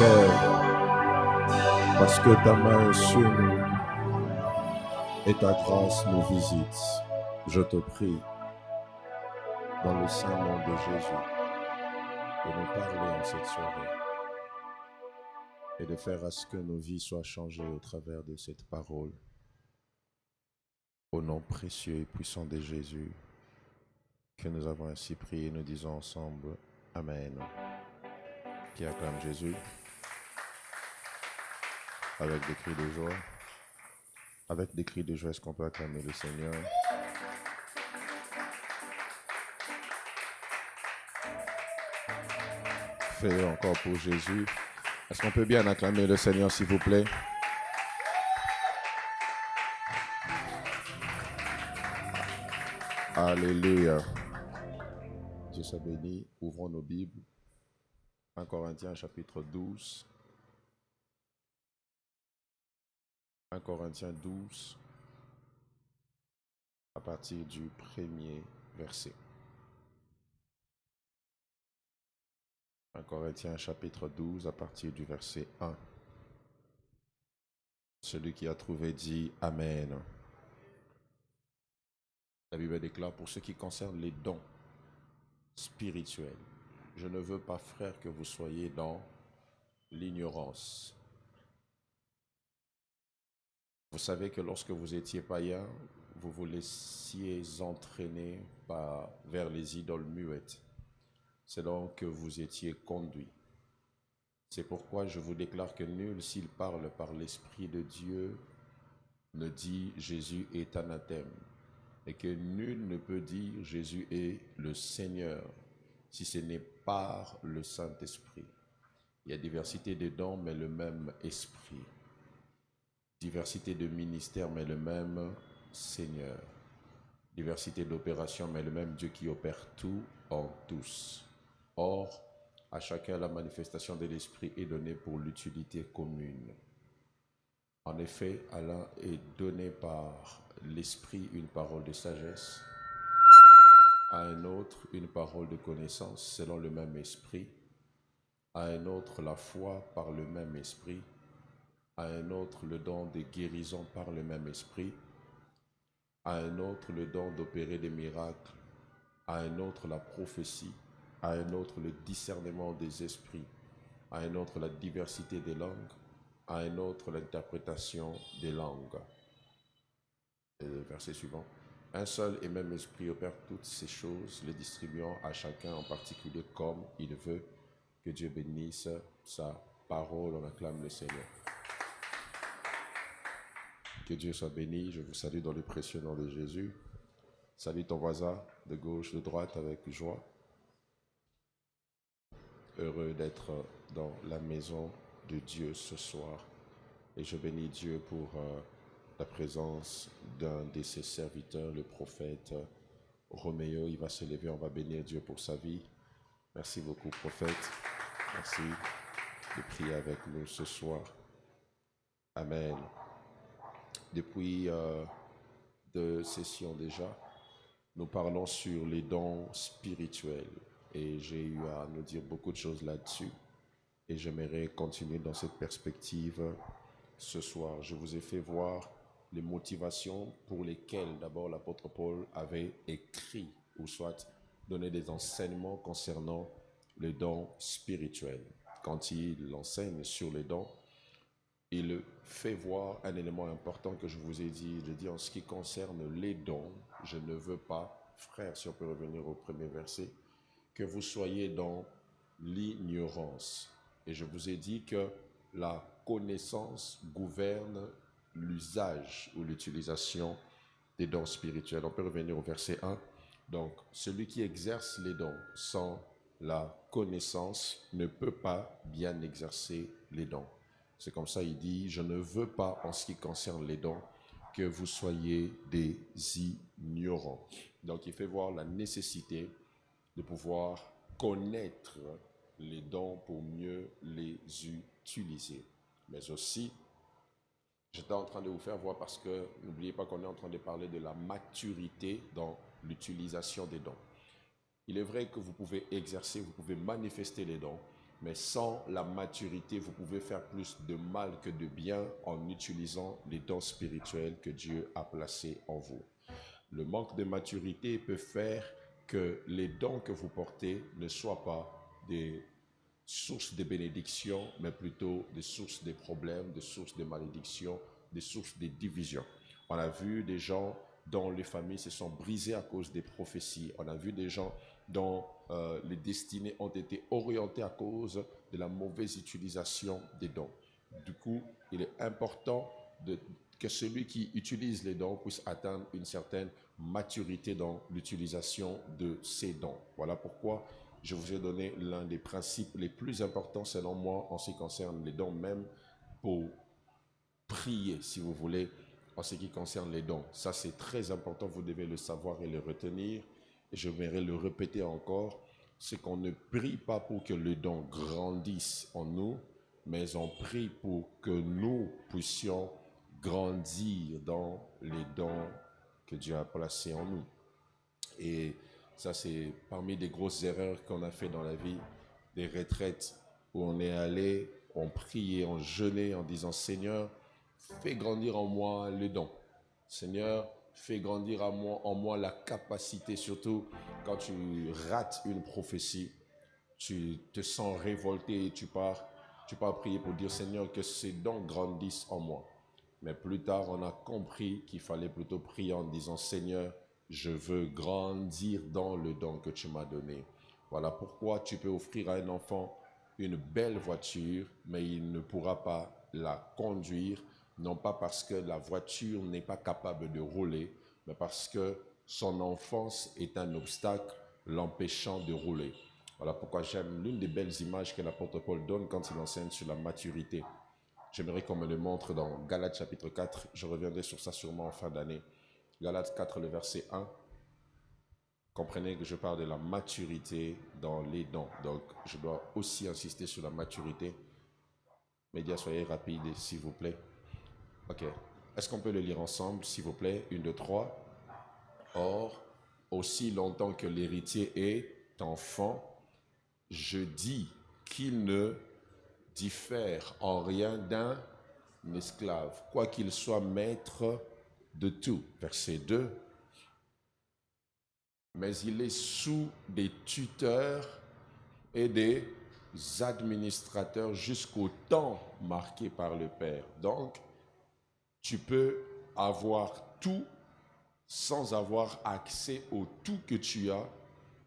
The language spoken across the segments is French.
Père, parce que ta main est sur nous et ta grâce nous visite. Je te prie, dans le saint nom de Jésus, de nous parler en cette soirée et de faire à ce que nos vies soient changées au travers de cette parole. Au nom précieux et puissant de Jésus, que nous avons ainsi prié, nous disons ensemble Amen. Qui acclame Jésus avec des cris de joie. Avec des cris de joie, est-ce qu'on peut acclamer le Seigneur? Fais encore pour Jésus. Est-ce qu'on peut bien acclamer le Seigneur, s'il vous plaît? Alléluia. Dieu soit béni. Ouvrons nos Bibles. 1 Corinthiens chapitre 12. 1 Corinthiens 12, à partir du premier verset. 1 Corinthiens chapitre 12, à partir du verset 1. Celui qui a trouvé dit Amen. La Bible déclare, pour ce qui concerne les dons spirituels, je ne veux pas, frères, que vous soyez dans l'ignorance. Vous savez que lorsque vous étiez païen, vous vous laissiez entraîner vers les idoles muettes. C'est donc que vous étiez conduits. C'est pourquoi je vous déclare que nul, s'il parle par l'Esprit de Dieu, ne dit Jésus est anathème, et que nul ne peut dire Jésus est le Seigneur, si ce n'est par le Saint-Esprit. Il y a diversité de dons, mais le même Esprit. Diversité de ministères, mais le même Seigneur. Diversité d'opérations, mais le même Dieu qui opère tout en tous. Or, à chacun la manifestation de l'Esprit est donnée pour l'utilité commune. En effet, à l'un est donné par l'Esprit une parole de sagesse, à un autre une parole de connaissance selon le même Esprit, à un autre la foi par le même Esprit, à un autre le don de guérison par le même Esprit, à un autre le don d'opérer des miracles, à un autre la prophétie, à un autre le discernement des esprits, à un autre la diversité des langues, à un autre l'interprétation des langues. Et le verset suivant. Un seul et même esprit opère toutes ces choses, les distribuant à chacun en particulier comme il veut. Que Dieu bénisse sa parole. On acclame le Seigneur. Que Dieu soit béni. Je vous salue dans le précieux nom de Jésus. Salue ton voisin de gauche, de droite avec joie. Heureux d'être dans la maison de Dieu ce soir. Et je bénis Dieu pour la présence d'un de ses serviteurs, le prophète Roméo. Il va se lever, on va bénir Dieu pour sa vie. Merci beaucoup, prophète. Merci de prier avec nous ce soir. Amen. Depuis 2 sessions déjà, nous parlons sur les dons spirituels. Et j'ai eu à nous dire beaucoup de choses là-dessus. Et j'aimerais continuer dans cette perspective ce soir. Je vous ai fait voir les motivations pour lesquelles d'abord l'apôtre Paul avait écrit ou soit donné des enseignements concernant les dons spirituels. Quand il enseigne sur les dons, il fait voir un élément important que je vous ai dit. Je dis en ce qui concerne les dons, je ne veux pas, frère, si on peut revenir au premier verset, que vous soyez dans l'ignorance. Et je vous ai dit que la connaissance gouverne l'usage ou l'utilisation des dons spirituels. On peut revenir au verset 1. Donc, celui qui exerce les dons sans la connaissance ne peut pas bien exercer les dons. C'est comme ça, il dit, je ne veux pas, en ce qui concerne les dons, que vous soyez des ignorants. Donc, il fait voir la nécessité de pouvoir connaître les dons pour mieux les utiliser. Mais aussi, j'étais en train de vous faire voir parce que n'oubliez pas qu'on est en train de parler de la maturité dans l'utilisation des dons. Il est vrai que vous pouvez exercer, vous pouvez manifester les dons, Mais sans la maturité, vous pouvez faire plus de mal que de bien en utilisant les dons spirituels que Dieu a placés en vous. Le manque de maturité peut faire que les dons que vous portez ne soient pas des sources de bénédiction, mais plutôt des sources de problèmes, des sources de malédiction, des sources de division. On a vu des gens dont les familles se sont brisées à cause des prophéties. On a vu des gens dont les destinées ont été orientées à cause de la mauvaise utilisation des dons. Du coup, il est important que celui qui utilise les dons puisse atteindre une certaine maturité dans l'utilisation de ces dons. Voilà pourquoi je vous ai donné l'un des principes les plus importants selon moi en ce qui concerne les dons, même pour prier, si vous voulez, en ce qui concerne les dons. Ça, c'est très important, vous devez le savoir et le retenir. Et je vais le répéter encore, c'est qu'on ne prie pas pour que le don grandisse en nous, mais on prie pour que nous puissions grandir dans les dons que Dieu a placés en nous. Et ça, c'est parmi les grosses erreurs qu'on a fait dans la vie, des retraites où on est allé, on priait, on jeûnait en disant « Seigneur, fais grandir en moi le don. Seigneur, fais grandir en moi la capacité, surtout quand tu rates une prophétie, tu te sens révolté et tu pars prier pour dire Seigneur que ces dons grandissent en moi. Mais plus tard, on a compris qu'il fallait plutôt prier en disant Seigneur, je veux grandir dans le don que tu m'as donné. Voilà pourquoi tu peux offrir à un enfant une belle voiture, mais il ne pourra pas la conduire, non pas parce que la voiture n'est pas capable de rouler, mais parce que son enfance est un obstacle l'empêchant de rouler. Voilà pourquoi j'aime l'une des belles images que l'apôtre Paul donne quand il enseigne sur la maturité. J'aimerais qu'on me le montre dans Galates chapitre 4. Je reviendrai sur ça sûrement en fin d'année. Galates 4, le verset 1. Comprenez que je parle de la maturité dans les dons. Donc, je dois aussi insister sur la maturité. Médias, soyez rapides, s'il vous plaît. OK. Est-ce qu'on peut le lire ensemble, s'il vous plaît? 1, 2, 3. Or, aussi longtemps que l'héritier est enfant, je dis qu'il ne diffère en rien d'un esclave, quoiqu'il soit maître de tout. Verset 2. Mais il est sous des tuteurs et des administrateurs jusqu'au temps marqué par le Père. Donc, tu peux avoir tout sans avoir accès au tout que tu as,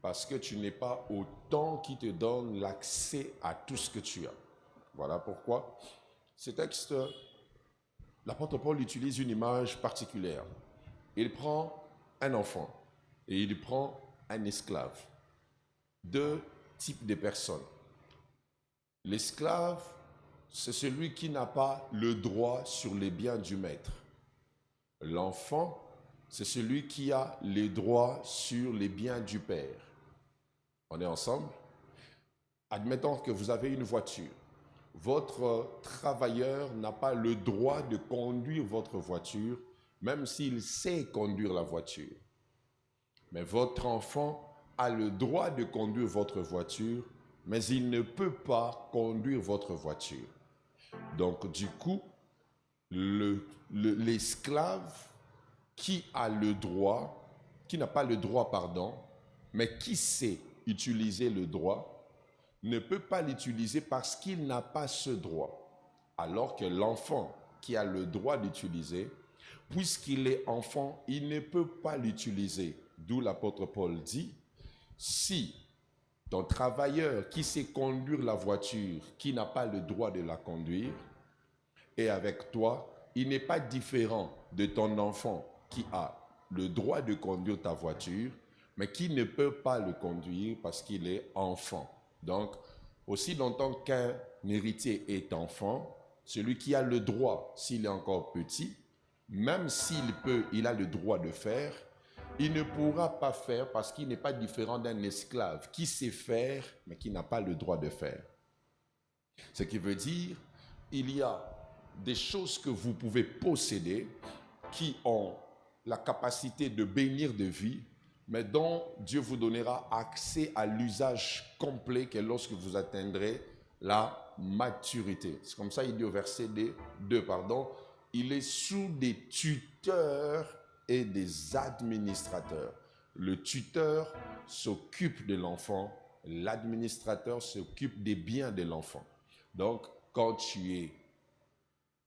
parce que tu n'es pas au temps qui te donne l'accès à tout ce que tu as. Voilà pourquoi ce texte, l'apôtre Paul utilise une image particulière. Il prend un enfant et il prend un esclave. Deux types de personnes. L'esclave, c'est celui qui n'a pas le droit sur les biens du maître. L'enfant, c'est celui qui a les droits sur les biens du père. On est ensemble? Admettons que vous avez une voiture. Votre travailleur n'a pas le droit de conduire votre voiture, même s'il sait conduire la voiture. Mais votre enfant a le droit de conduire votre voiture, mais il ne peut pas conduire votre voiture. Donc, du coup, l'esclave qui a le droit, qui n'a pas le droit, pardon, mais qui sait utiliser le droit, ne peut pas l'utiliser parce qu'il n'a pas ce droit. Alors que l'enfant qui a le droit d'utiliser, puisqu'il est enfant, il ne peut pas l'utiliser. D'où l'apôtre Paul dit, si ton travailleur qui sait conduire la voiture, qui n'a pas le droit de la conduire, est avec toi, il n'est pas différent de ton enfant qui a le droit de conduire ta voiture, mais qui ne peut pas le conduire parce qu'il est enfant. Donc, aussi longtemps qu'un héritier est enfant, celui qui a le droit, s'il est encore petit, même il a le droit de faire, il ne pourra pas faire parce qu'il n'est pas différent d'un esclave qui sait faire, mais qui n'a pas le droit de faire. Ce qui veut dire, il y a des choses que vous pouvez posséder qui ont la capacité de bénir de vie, mais dont Dieu vous donnera accès à l'usage complet que lorsque vous atteindrez la maturité. C'est comme ça il dit au verset 2, il est sous des tuteurs et des administrateurs. Le tuteur s'occupe de l'enfant, l'administrateur s'occupe des biens de l'enfant. Donc, quand tu es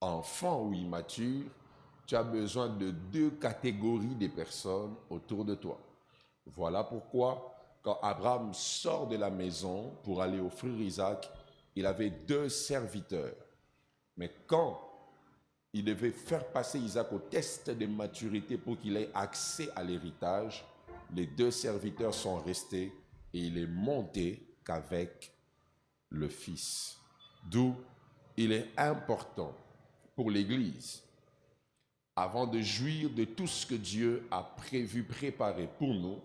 enfant ou immature, tu as besoin de 2 catégories de personnes autour de toi. Voilà pourquoi, quand Abraham sort de la maison pour aller offrir Isaac, il avait 2 serviteurs. Mais quand il devait faire passer Isaac au test de maturité pour qu'il ait accès à l'héritage, les 2 serviteurs sont restés et il est monté qu'avec le Fils. D'où il est important pour l'Église, avant de jouir de tout ce que Dieu a prévu, préparé pour nous,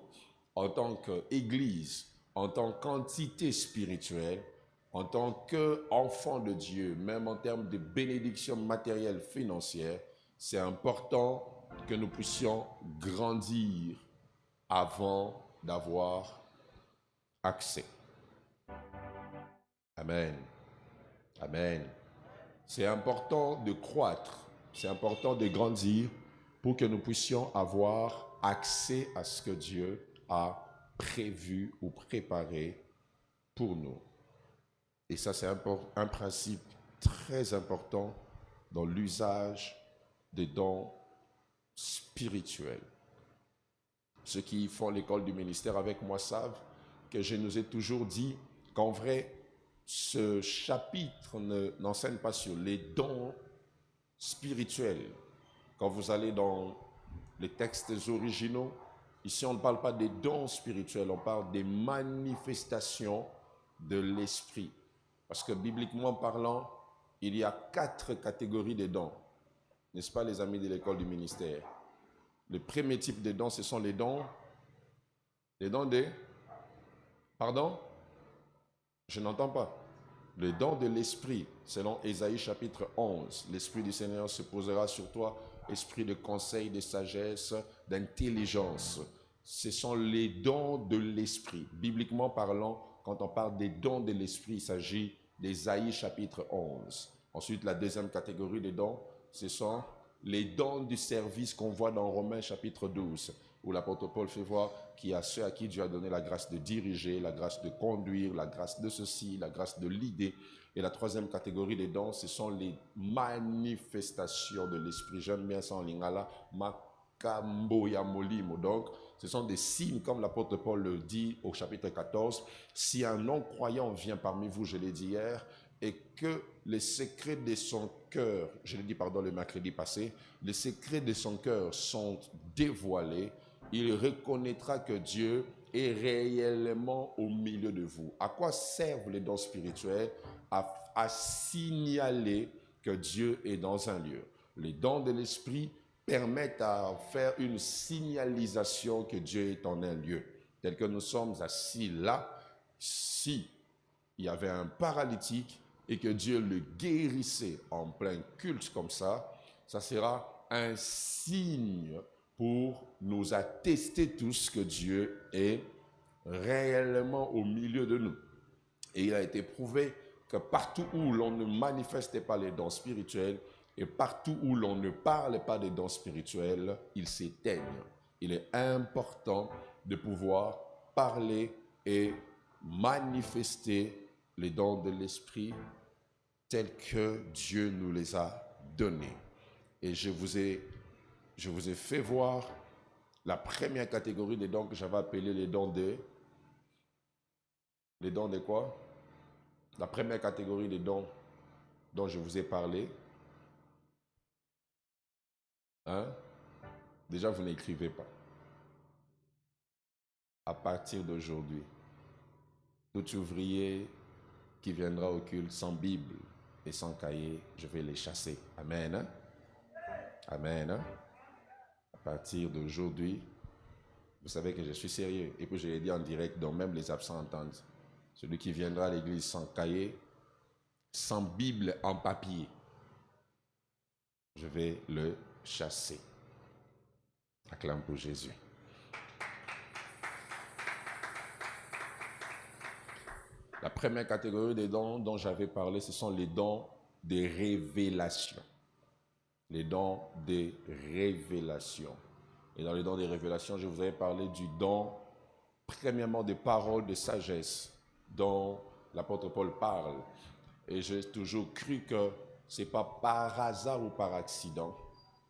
en tant qu'Église, en tant qu'entité spirituelle, en tant qu'enfant de Dieu, même en termes de bénédiction matérielle, financière, c'est important que nous puissions grandir avant d'avoir accès. Amen. Amen. C'est important de croître, c'est important de grandir pour que nous puissions avoir accès à ce que Dieu a prévu ou préparé pour nous. Et ça, c'est un principe très important dans l'usage des dons spirituels. Ceux qui font l'école du ministère avec moi savent que je nous ai toujours dit qu'en vrai, ce chapitre n'enseigne pas sur les dons spirituels. Quand vous allez dans les textes originaux, ici on ne parle pas des dons spirituels, on parle des manifestations de l'esprit. Parce que bibliquement parlant, il y a 4 catégories de dons. N'est-ce pas les amis de l'école du ministère? Le premier type de dons, ce sont les dons de... Pardon? Je n'entends pas. Le don de l'esprit, selon Ésaïe chapitre 11. L'esprit du Seigneur se posera sur toi, esprit de conseil, de sagesse, d'intelligence. Ce sont les dons de l'esprit. Bibliquement parlant, quand on parle des dons de l'esprit, il s'agit d'Ésaïe chapitre 11. Ensuite, la deuxième catégorie de dons, ce sont les dons du service qu'on voit dans Romains chapitre 12, où l'apôtre Paul fait voir qu'il y a ceux à qui Dieu a donné la grâce de diriger, la grâce de conduire, la grâce de ceci, la grâce de l'idée. Et la troisième catégorie des dons, ce sont les manifestations de l'esprit. J'aime bien ça en lingala, makambo ya molimo. Donc, ce sont des signes, comme l'apôtre Paul le dit au chapitre 14. Si un non-croyant vient parmi vous, je l'ai dit hier, et que les secrets de son cœur, je l'ai dit le mercredi passé, les secrets de son cœur sont dévoilés, il reconnaîtra que Dieu est réellement au milieu de vous. À quoi servent les dons spirituels? À signaler que Dieu est dans un lieu. Les dons de l'esprit permettent à faire une signalisation que Dieu est en un lieu. Tel que nous sommes assis là, si il y avait un paralytique et que Dieu le guérissait en plein culte comme ça sera un signe pour nous attester tous que Dieu est réellement au milieu de nous. Et il a été prouvé que partout où l'on ne manifestait pas les dons spirituels et partout où l'on ne parle pas des dons spirituels, ils s'éteignent. Il est important de pouvoir parler et manifester les dons de l'esprit tels que Dieu nous les a donnés. Et je vous ai fait voir la première catégorie des dons que j'avais appelé les dons de... Les dons de quoi? La première catégorie des dons dont je vous ai parlé. Hein? Déjà, vous n'écrivez pas. À partir d'aujourd'hui, tout ouvrier qui viendra au culte sans Bible et sans cahier, je vais les chasser. Amen. Hein? Amen. Hein? À partir d'aujourd'hui, vous savez que je suis sérieux. Et puis je l'ai dit en direct, donc même les absents entendent. Celui qui viendra à l'église sans cahier, sans Bible en papier, je vais le chasser. Acclame pour Jésus. La première catégorie des dons dont j'avais parlé, ce sont les dons des révélations. Les dons des révélations. Et dans les dons des révélations, je vous avais parlé du don, premièrement, des paroles de sagesse dont l'apôtre Paul parle. Et j'ai toujours cru que ce n'est pas par hasard ou par accident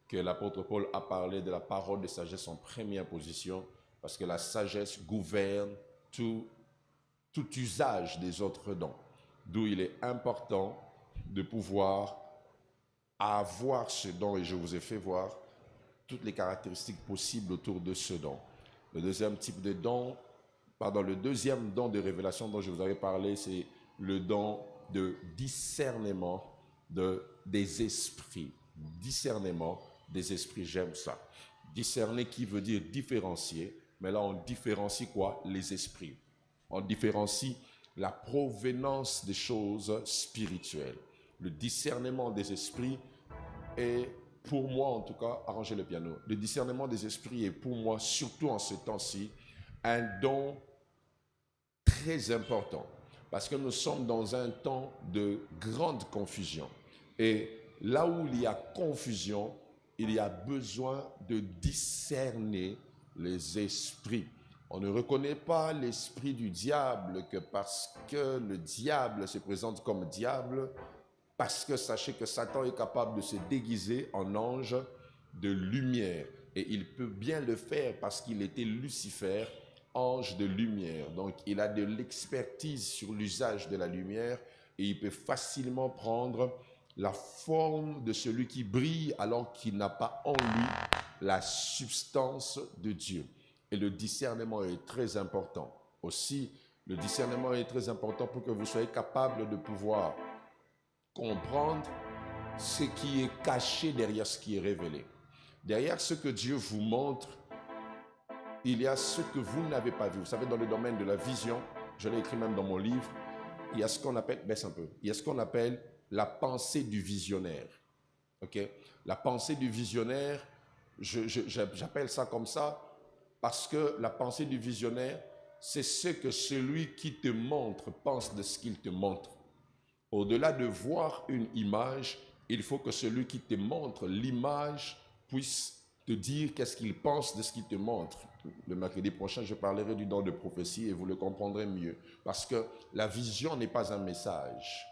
que l'apôtre Paul a parlé de la parole de sagesse en première position, parce que la sagesse gouverne tout usage des autres dons. D'où il est important de pouvoir avoir ce don, et je vous ai fait voir toutes les caractéristiques possibles autour de ce don. Le deuxième type de don, le deuxième don de révélation dont je vous avais parlé, c'est le don de discernement des esprits. Discernement des esprits, j'aime ça. Discerner qui veut dire différencier, mais là on différencie quoi? Les esprits. On différencie la provenance des choses spirituelles. Le discernement des esprits est, pour moi en tout cas, arrangez le piano, le discernement des esprits est pour moi, surtout en ce temps-ci, un don très important. Parce que nous sommes dans un temps de grande confusion. Et là où il y a confusion, il y a besoin de discerner les esprits. On ne reconnaît pas l'esprit du diable que parce que le diable se présente comme diable, parce que sachez que Satan est capable de se déguiser en ange de lumière. Et il peut bien le faire parce qu'il était Lucifer, ange de lumière. Donc il a de l'expertise sur l'usage de la lumière et il peut facilement prendre la forme de celui qui brille alors qu'il n'a pas en lui la substance de Dieu. Et le discernement est très important. Aussi, le discernement est très important pour que vous soyez capable de pouvoir comprendre ce qui est caché derrière ce qui est révélé. Derrière ce que Dieu vous montre, il y a ce que vous n'avez pas vu. Vous savez, dans le domaine de la vision, je l'ai écrit même dans mon livre, il y a ce qu'on appelle, baisse un peu, il y a ce qu'on appelle la pensée du visionnaire. Ok? La pensée du visionnaire, j'appelle ça comme ça parce que la pensée du visionnaire, c'est ce que celui qui te montre pense de ce qu'il te montre. Au-delà de voir une image, il faut que celui qui te montre l'image puisse te dire qu'est-ce qu'il pense de ce qu'il te montre. Le mercredi prochain, je parlerai du don de prophétie et vous le comprendrez mieux. Parce que la vision n'est pas un message.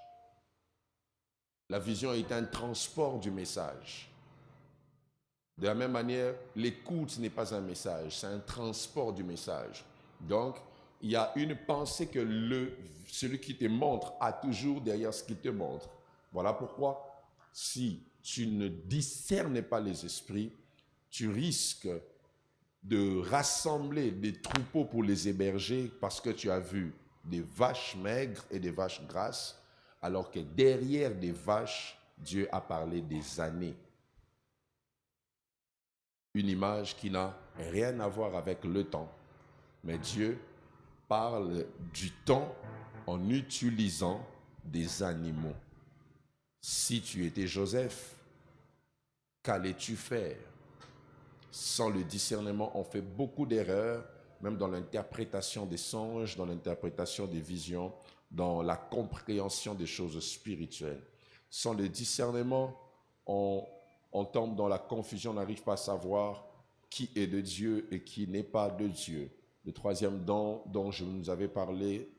La vision est un transport du message. De la même manière, l'écoute n'est pas un message, c'est un transport du message. Donc, il y a une pensée que celui qui te montre a toujours derrière ce qu'il te montre. Voilà pourquoi, si tu ne discernes pas les esprits, tu risques de rassembler des troupeaux pour les héberger parce que tu as vu des vaches maigres et des vaches grasses, alors que derrière des vaches, Dieu a parlé des années. Une image qui n'a rien à voir avec le temps, mais Dieu parle du temps en utilisant des animaux. Si tu étais Joseph, qu'allais-tu faire? Sans le discernement, on fait beaucoup d'erreurs, même dans l'interprétation des songes, dans l'interprétation des visions, dans la compréhension des choses spirituelles. Sans le discernement, on tombe dans la confusion, on n'arrive pas à savoir qui est de Dieu et qui n'est pas de Dieu. Le troisième don dont je vous avais parlé,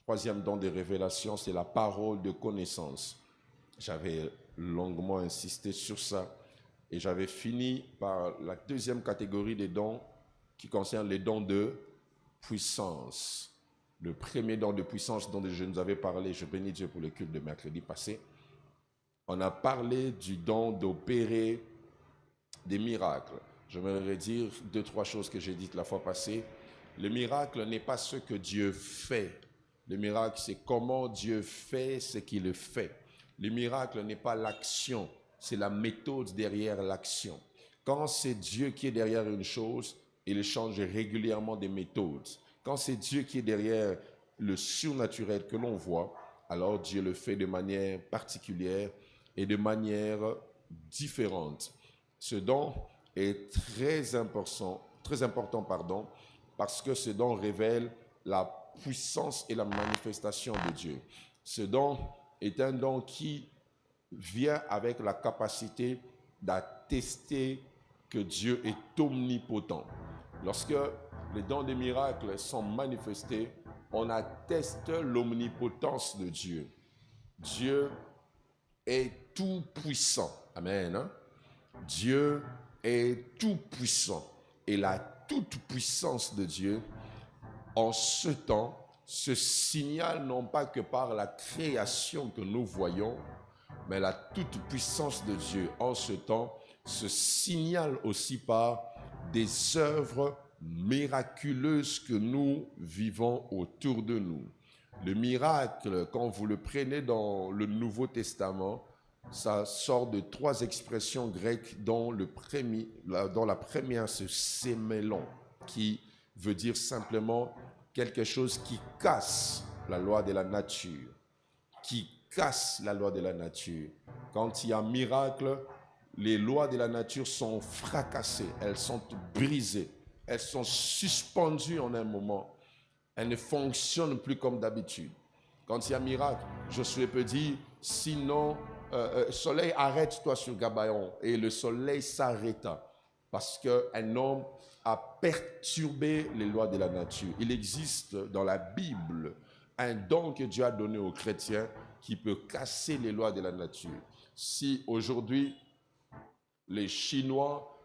troisième don des révélations, c'est la parole de connaissance. J'avais longuement insisté sur ça et j'avais fini par la deuxième catégorie des dons qui concerne les dons de puissance. Le premier don de puissance dont je nous avais parlé, je bénis Dieu pour le culte de mercredi passé. On a parlé du don d'opérer des miracles. Je voudrais dire 2-3 choses que j'ai dites la fois passée. Le miracle n'est pas ce que Dieu fait. Le miracle, c'est comment Dieu fait ce qu'il fait. Le miracle n'est pas l'action, c'est la méthode derrière l'action. Quand c'est Dieu qui est derrière une chose, il change régulièrement des méthodes. Quand c'est Dieu qui est derrière le surnaturel que l'on voit, alors Dieu le fait de manière particulière et de manière différente. Ce don est très important, parce que ce don révèle la puissance et la manifestation de Dieu. Ce don est un don qui vient avec la capacité d'attester que Dieu est omnipotent. Lorsque les dons des miracles sont manifestés, on atteste l'omnipotence de Dieu. Dieu est tout puissant. Amen. Hein? Dieu est tout puissant. Et la toute puissance de Dieu, en ce temps, se signale non pas que par la création que nous voyons, mais la toute puissance de Dieu en ce temps se signale aussi par des œuvres miraculeuses que nous vivons autour de nous. Le miracle, quand vous le prenez dans le Nouveau Testament, ça sort de 3 expressions grecques dont la première c'est sémélon, qui veut dire simplement quelque chose qui casse la loi de la nature, qui casse la loi de la nature. Quand il y a un miracle, les lois de la nature sont fracassées, elles sont brisées, elles sont suspendues en un moment. Elles ne fonctionnent plus comme d'habitude. Quand il y a un miracle, Josué peut dire, sinon, soleil, arrête-toi sur Gabaon. Et le soleil s'arrêta parce qu'un homme a perturbé les lois de la nature. Il existe dans la Bible un don que Dieu a donné aux chrétiens qui peut casser les lois de la nature. Si aujourd'hui, les Chinois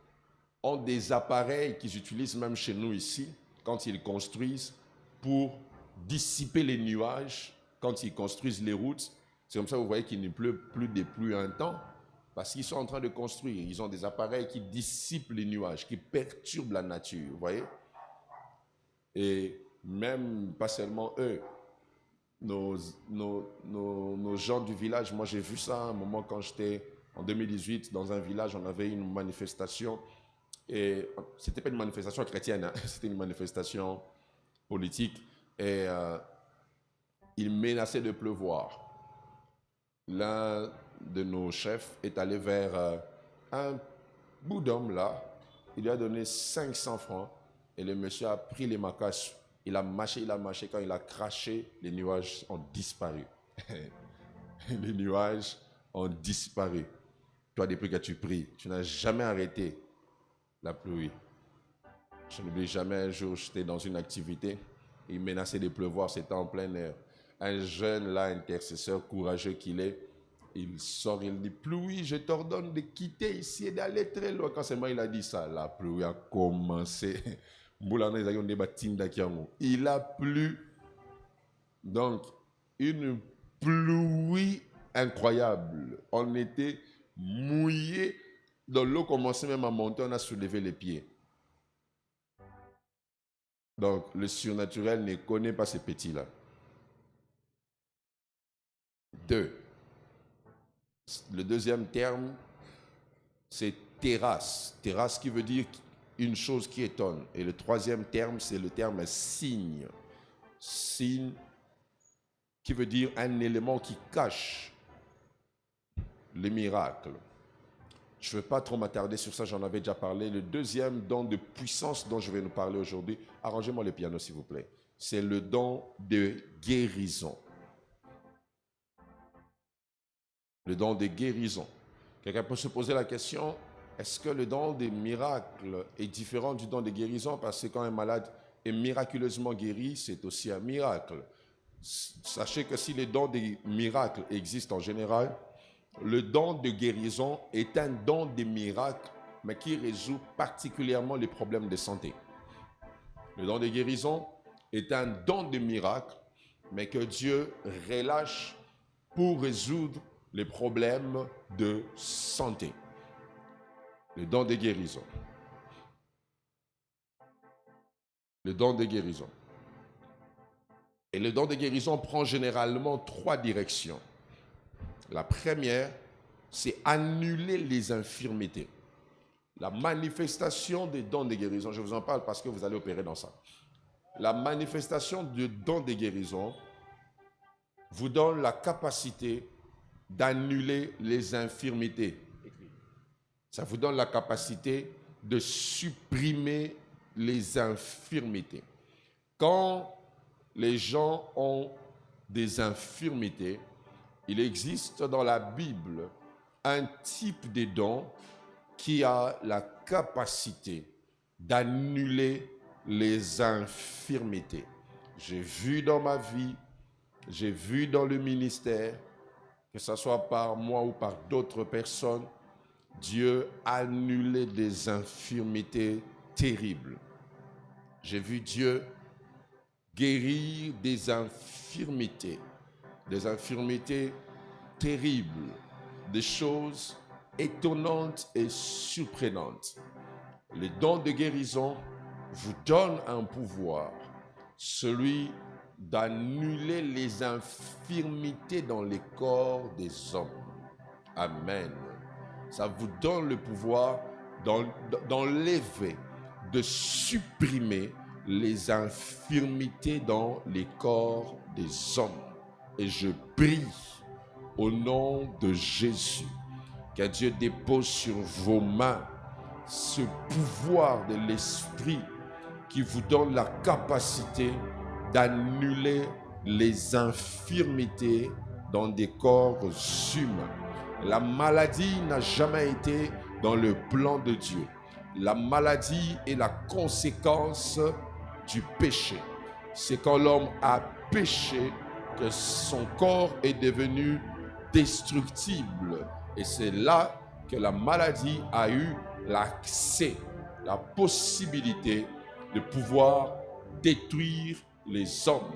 ont des appareils qu'ils utilisent même chez nous ici, quand ils construisent, pour dissiper les nuages, quand ils construisent les routes, c'est comme ça que vous voyez qu'il ne pleut plus depuis un temps, parce qu'ils sont en train de construire. Ils ont des appareils qui dissipent les nuages, qui perturbent la nature, vous voyez. Et même, pas seulement eux, nos gens du village, moi j'ai vu ça à un moment quand j'étais en 2018 dans un village, on avait une manifestation, et c'était pas une manifestation chrétienne, hein, c'était une manifestation politique, et il menaçait de pleuvoir. L'un de nos chefs est allé vers un bout d'homme là, il lui a donné 500 francs, et le monsieur a pris les macasses. Il a mâché, quand il a craché, les nuages ont disparu. Les nuages ont disparu. Toi, depuis que tu pries, tu n'as jamais arrêté la pluie. Je n'oublie jamais, un jour, j'étais dans une activité, il menaçait de pleuvoir, c'était en plein air. Un jeune, là, intercesseur courageux qu'il est, il sort, il dit, pluie, je t'ordonne de quitter ici et d'aller très loin. Quand seulement il a dit ça, la pluie a commencé. Il a plu, donc une pluie incroyable. On était mouillés, dans l'eau commençait même à monter, on a soulevé les pieds. Donc le surnaturel ne connaît pas ces petits-là. 2. Le deuxième terme, c'est terrasse. Terrasse qui veut dire une chose qui étonne. Et le troisième terme, c'est le terme signe. Signe qui veut dire un élément qui cache les miracles. Je ne vais pas trop m'attarder sur ça, j'en avais déjà parlé. Le deuxième don de puissance dont je vais nous parler aujourd'hui, arrangez-moi le piano s'il vous plaît, c'est le don de guérison. Le don de guérison. Quelqu'un peut se poser la question, est-ce que le don des miracles est différent du don de guérison? Parce que quand un malade est miraculeusement guéri, c'est aussi un miracle. Sachez que si les dons des miracles existent en général, le don de guérison est un don de miracle, mais qui résout particulièrement les problèmes de santé. Le don de guérison est un don de miracle, mais que Dieu relâche pour résoudre les problèmes de santé. Le don de guérison. Le don de guérison. Et le don de guérison prend généralement 3 directions. La première, c'est annuler les infirmités. La manifestation des dons de guérison, je vous en parle parce que vous allez opérer dans ça. La manifestation du don de guérison vous donne la capacité d'annuler les infirmités. Ça vous donne la capacité de supprimer les infirmités. Quand les gens ont des infirmités, il existe dans la Bible un type de don qui a la capacité d'annuler les infirmités. J'ai vu dans ma vie, j'ai vu dans le ministère, que ce soit par moi ou par d'autres personnes, Dieu annuler des infirmités terribles. J'ai vu Dieu guérir des infirmités terribles, des choses étonnantes et surprenantes. Les dons de guérison vous donnent un pouvoir, celui d'annuler les infirmités dans les corps des hommes. Amen. Ça vous donne le pouvoir d'enlever, de supprimer les infirmités dans les corps des hommes. Et je prie au nom de Jésus que Dieu dépose sur vos mains ce pouvoir de l'Esprit qui vous donne la capacité d'annuler les infirmités dans des corps humains. La maladie n'a jamais été dans le plan de Dieu. La maladie est la conséquence du péché. C'est quand l'homme a péché que son corps est devenu destructible. Et c'est là que la maladie a eu l'accès, la possibilité de pouvoir détruire les hommes.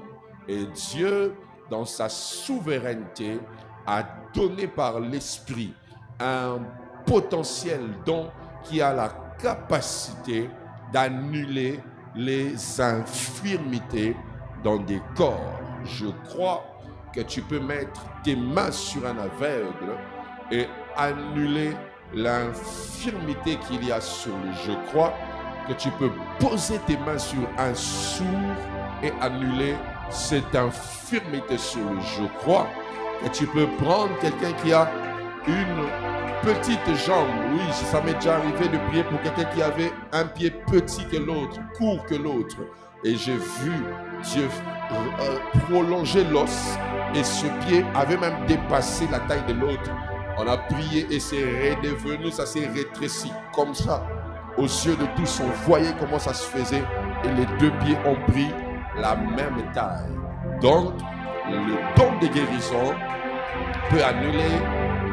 Et Dieu, dans sa souveraineté, a donné par l'Esprit un potentiel don qui a la capacité d'annuler les infirmités dans des corps. Je crois que tu peux mettre tes mains sur un aveugle et annuler l'infirmité qu'il y a sur lui. Je crois que tu peux poser tes mains sur un sourd et annuler cette infirmité sur lui. Je crois que tu peux prendre quelqu'un qui a une petite jambe. Oui, ça m'est déjà arrivé de prier pour quelqu'un qui avait un pied petit que l'autre, court que l'autre. Et j'ai vu Dieu prolonger l'os et ce pied avait même dépassé la taille de l'autre. On a prié et c'est redevenu, ça s'est rétréci comme ça. Aux yeux de tous, on voyait comment ça se faisait et les deux pieds ont pris la même taille. Donc, le don de guérison peut annuler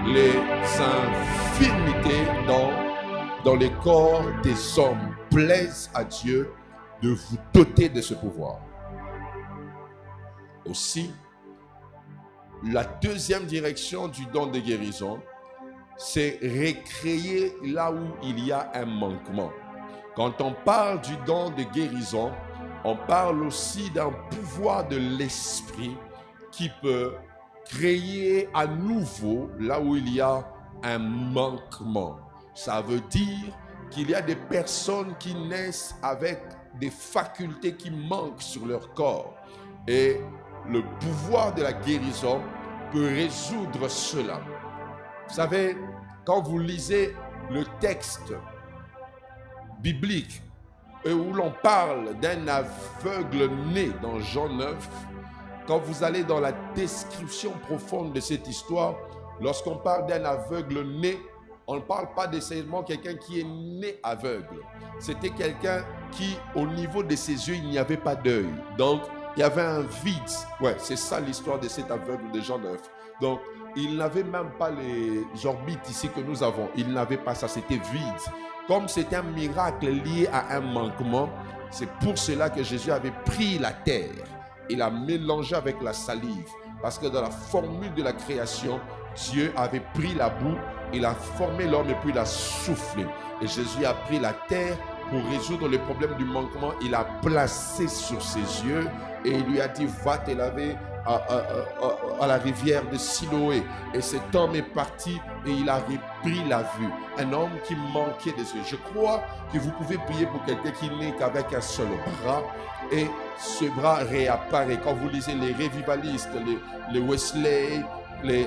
les infirmités dans les corps des hommes. Plaise à Dieu de vous doter de ce pouvoir. Aussi, la deuxième direction du don de guérison, c'est recréer là où il y a un manquement. Quand on parle du don de guérison, on parle aussi d'un pouvoir de l'esprit qui peut créer à nouveau là où il y a un manquement. Ça veut dire qu'il y a des personnes qui naissent avec des facultés qui manquent sur leur corps. Et le pouvoir de la guérison peut résoudre cela. Vous savez, quand vous lisez le texte biblique et où l'on parle d'un aveugle né dans Jean 9, quand vous allez dans la description profonde de cette histoire, lorsqu'on parle d'un aveugle né, on ne parle pas nécessairement de quelqu'un qui est né aveugle. C'était quelqu'un qui, au niveau de ses yeux, il n'y avait pas d'œil. Donc, il y avait un vide. Ouais, c'est ça l'histoire de cet aveugle de Jean 9. Donc, il n'avait même pas les orbites ici que nous avons. Il n'avait pas ça, c'était vide. Comme c'était un miracle lié à un manquement, c'est pour cela que Jésus avait pris la terre. Il a mélangé avec la salive. Parce que dans la formule de la création, Dieu avait pris la boue, il a formé l'homme et puis il a soufflé. Et Jésus a pris la terre pour résoudre le problème du manquement. Il a placé sur ses yeux et il lui a dit, va te laver à la rivière de Siloé. Et cet homme est parti et il a repris la vue. Un homme qui manquait des yeux. Je crois que vous pouvez prier pour quelqu'un qui n'est qu'avec un seul bras et ce bras réapparaît. Quand vous lisez les révivalistes, les Wesley, les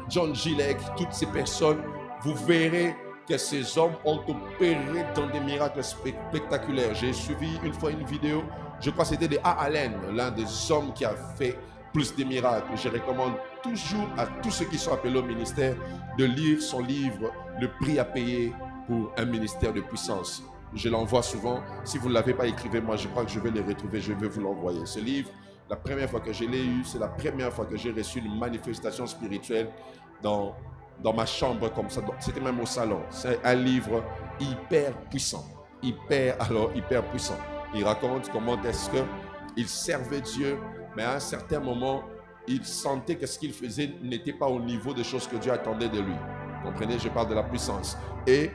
John Gillette, toutes ces personnes, vous verrez que ces hommes ont opéré dans des miracles spectaculaires. J'ai suivi une fois une vidéo, je crois que c'était de A. Allen, l'un des hommes qui a fait plus de miracles. Je recommande toujours à tous ceux qui sont appelés au ministère de lire son livre « Le prix à payer pour un ministère de puissance ». Je l'envoie souvent. Si vous ne l'avez pas, écrivez-moi. Je crois que je vais le retrouver. Je vais vous l'envoyer. Ce livre, la première fois que je l'ai eu, c'est la première fois que j'ai reçu une manifestation spirituelle dans ma chambre comme ça. C'était même au salon. C'est un livre hyper puissant. Hyper puissant. Il raconte comment est-ce qu'il servait Dieu, mais à un certain moment, il sentait que ce qu'il faisait n'était pas au niveau des choses que Dieu attendait de lui. Vous comprenez, je parle de la puissance. Et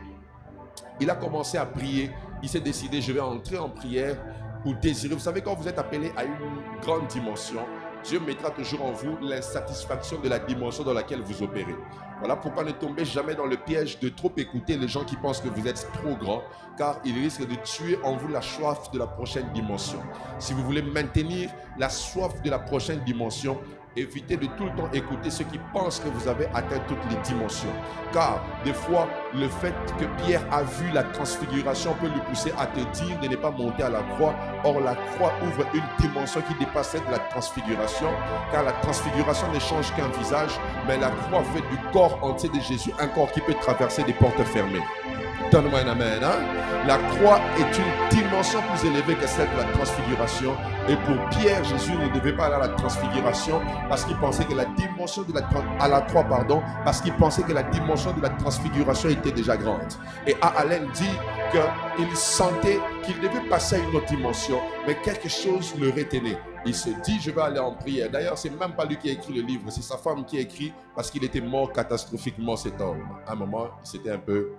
il a commencé à prier. Il s'est décidé, je vais entrer en prière pour désirer. Vous savez, quand vous êtes appelé à une grande dimension, Dieu mettra toujours en vous l'insatisfaction de la dimension dans laquelle vous opérez. Voilà pourquoi ne tombez jamais dans le piège de trop écouter les gens qui pensent que vous êtes trop grand, car ils risquent de tuer en vous la soif de la prochaine dimension. Si vous voulez maintenir la soif de la prochaine dimension, évitez de tout le temps écouter ceux qui pensent que vous avez atteint toutes les dimensions. Car des fois, le fait que Pierre a vu la transfiguration peut lui pousser à te dire de ne pas monter à la croix. Or, la croix ouvre une dimension qui dépasse celle de la transfiguration. Car la transfiguration ne change qu'un visage, mais la croix fait du corps entier de Jésus un corps qui peut traverser des portes fermées. Donne-moi un amen. La croix est une dimension plus élevée que celle de la transfiguration. Et pour Pierre, Jésus ne devait pas aller à la transfiguration parce qu'il pensait que la dimension de parce qu'il pensait que la dimension de la transfiguration était déjà grande. Et Allen dit qu'il sentait qu'il devait passer à une autre dimension, mais quelque chose le retenait. Il se dit, je vais aller en prière. D'ailleurs, c'est même pas lui qui a écrit le livre, c'est sa femme qui a écrit parce qu'il était mort catastrophiquement, cet homme. À un moment, c'était un peu...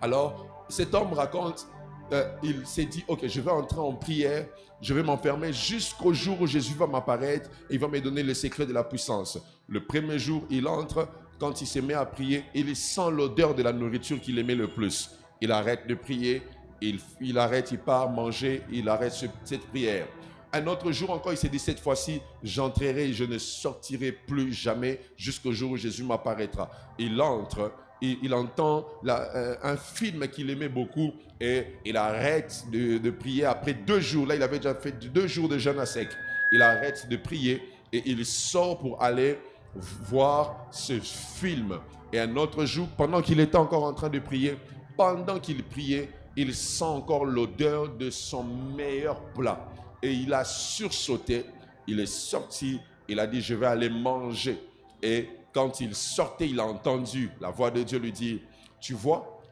Alors, cet homme raconte, il s'est dit, ok, je vais entrer en prière, je vais m'enfermer jusqu'au jour où Jésus va m'apparaître et il va me donner le secret de la puissance. Le premier jour, il entre, quand il se met à prier, il sent l'odeur de la nourriture qu'il aimait le plus. Il arrête de prier, il arrête, il part manger, il arrête cette prière. Un autre jour encore, il s'est dit, cette fois-ci, j'entrerai et je ne sortirai plus jamais jusqu'au jour où Jésus m'apparaîtra. Il entre. Il entend un film qu'il aimait beaucoup et il arrête de prier après 2 jours. Là, il avait déjà fait 2 jours de jeûne à sec. Il arrête de prier et il sort pour aller voir ce film. Et un autre jour, pendant qu'il était encore en train de prier, pendant qu'il priait, il sent encore l'odeur de son meilleur plat. Et il a sursauté, il est sorti, il a dit, je vais aller manger. Et quand il sortait, il a entendu la voix de Dieu lui dire, tu vois,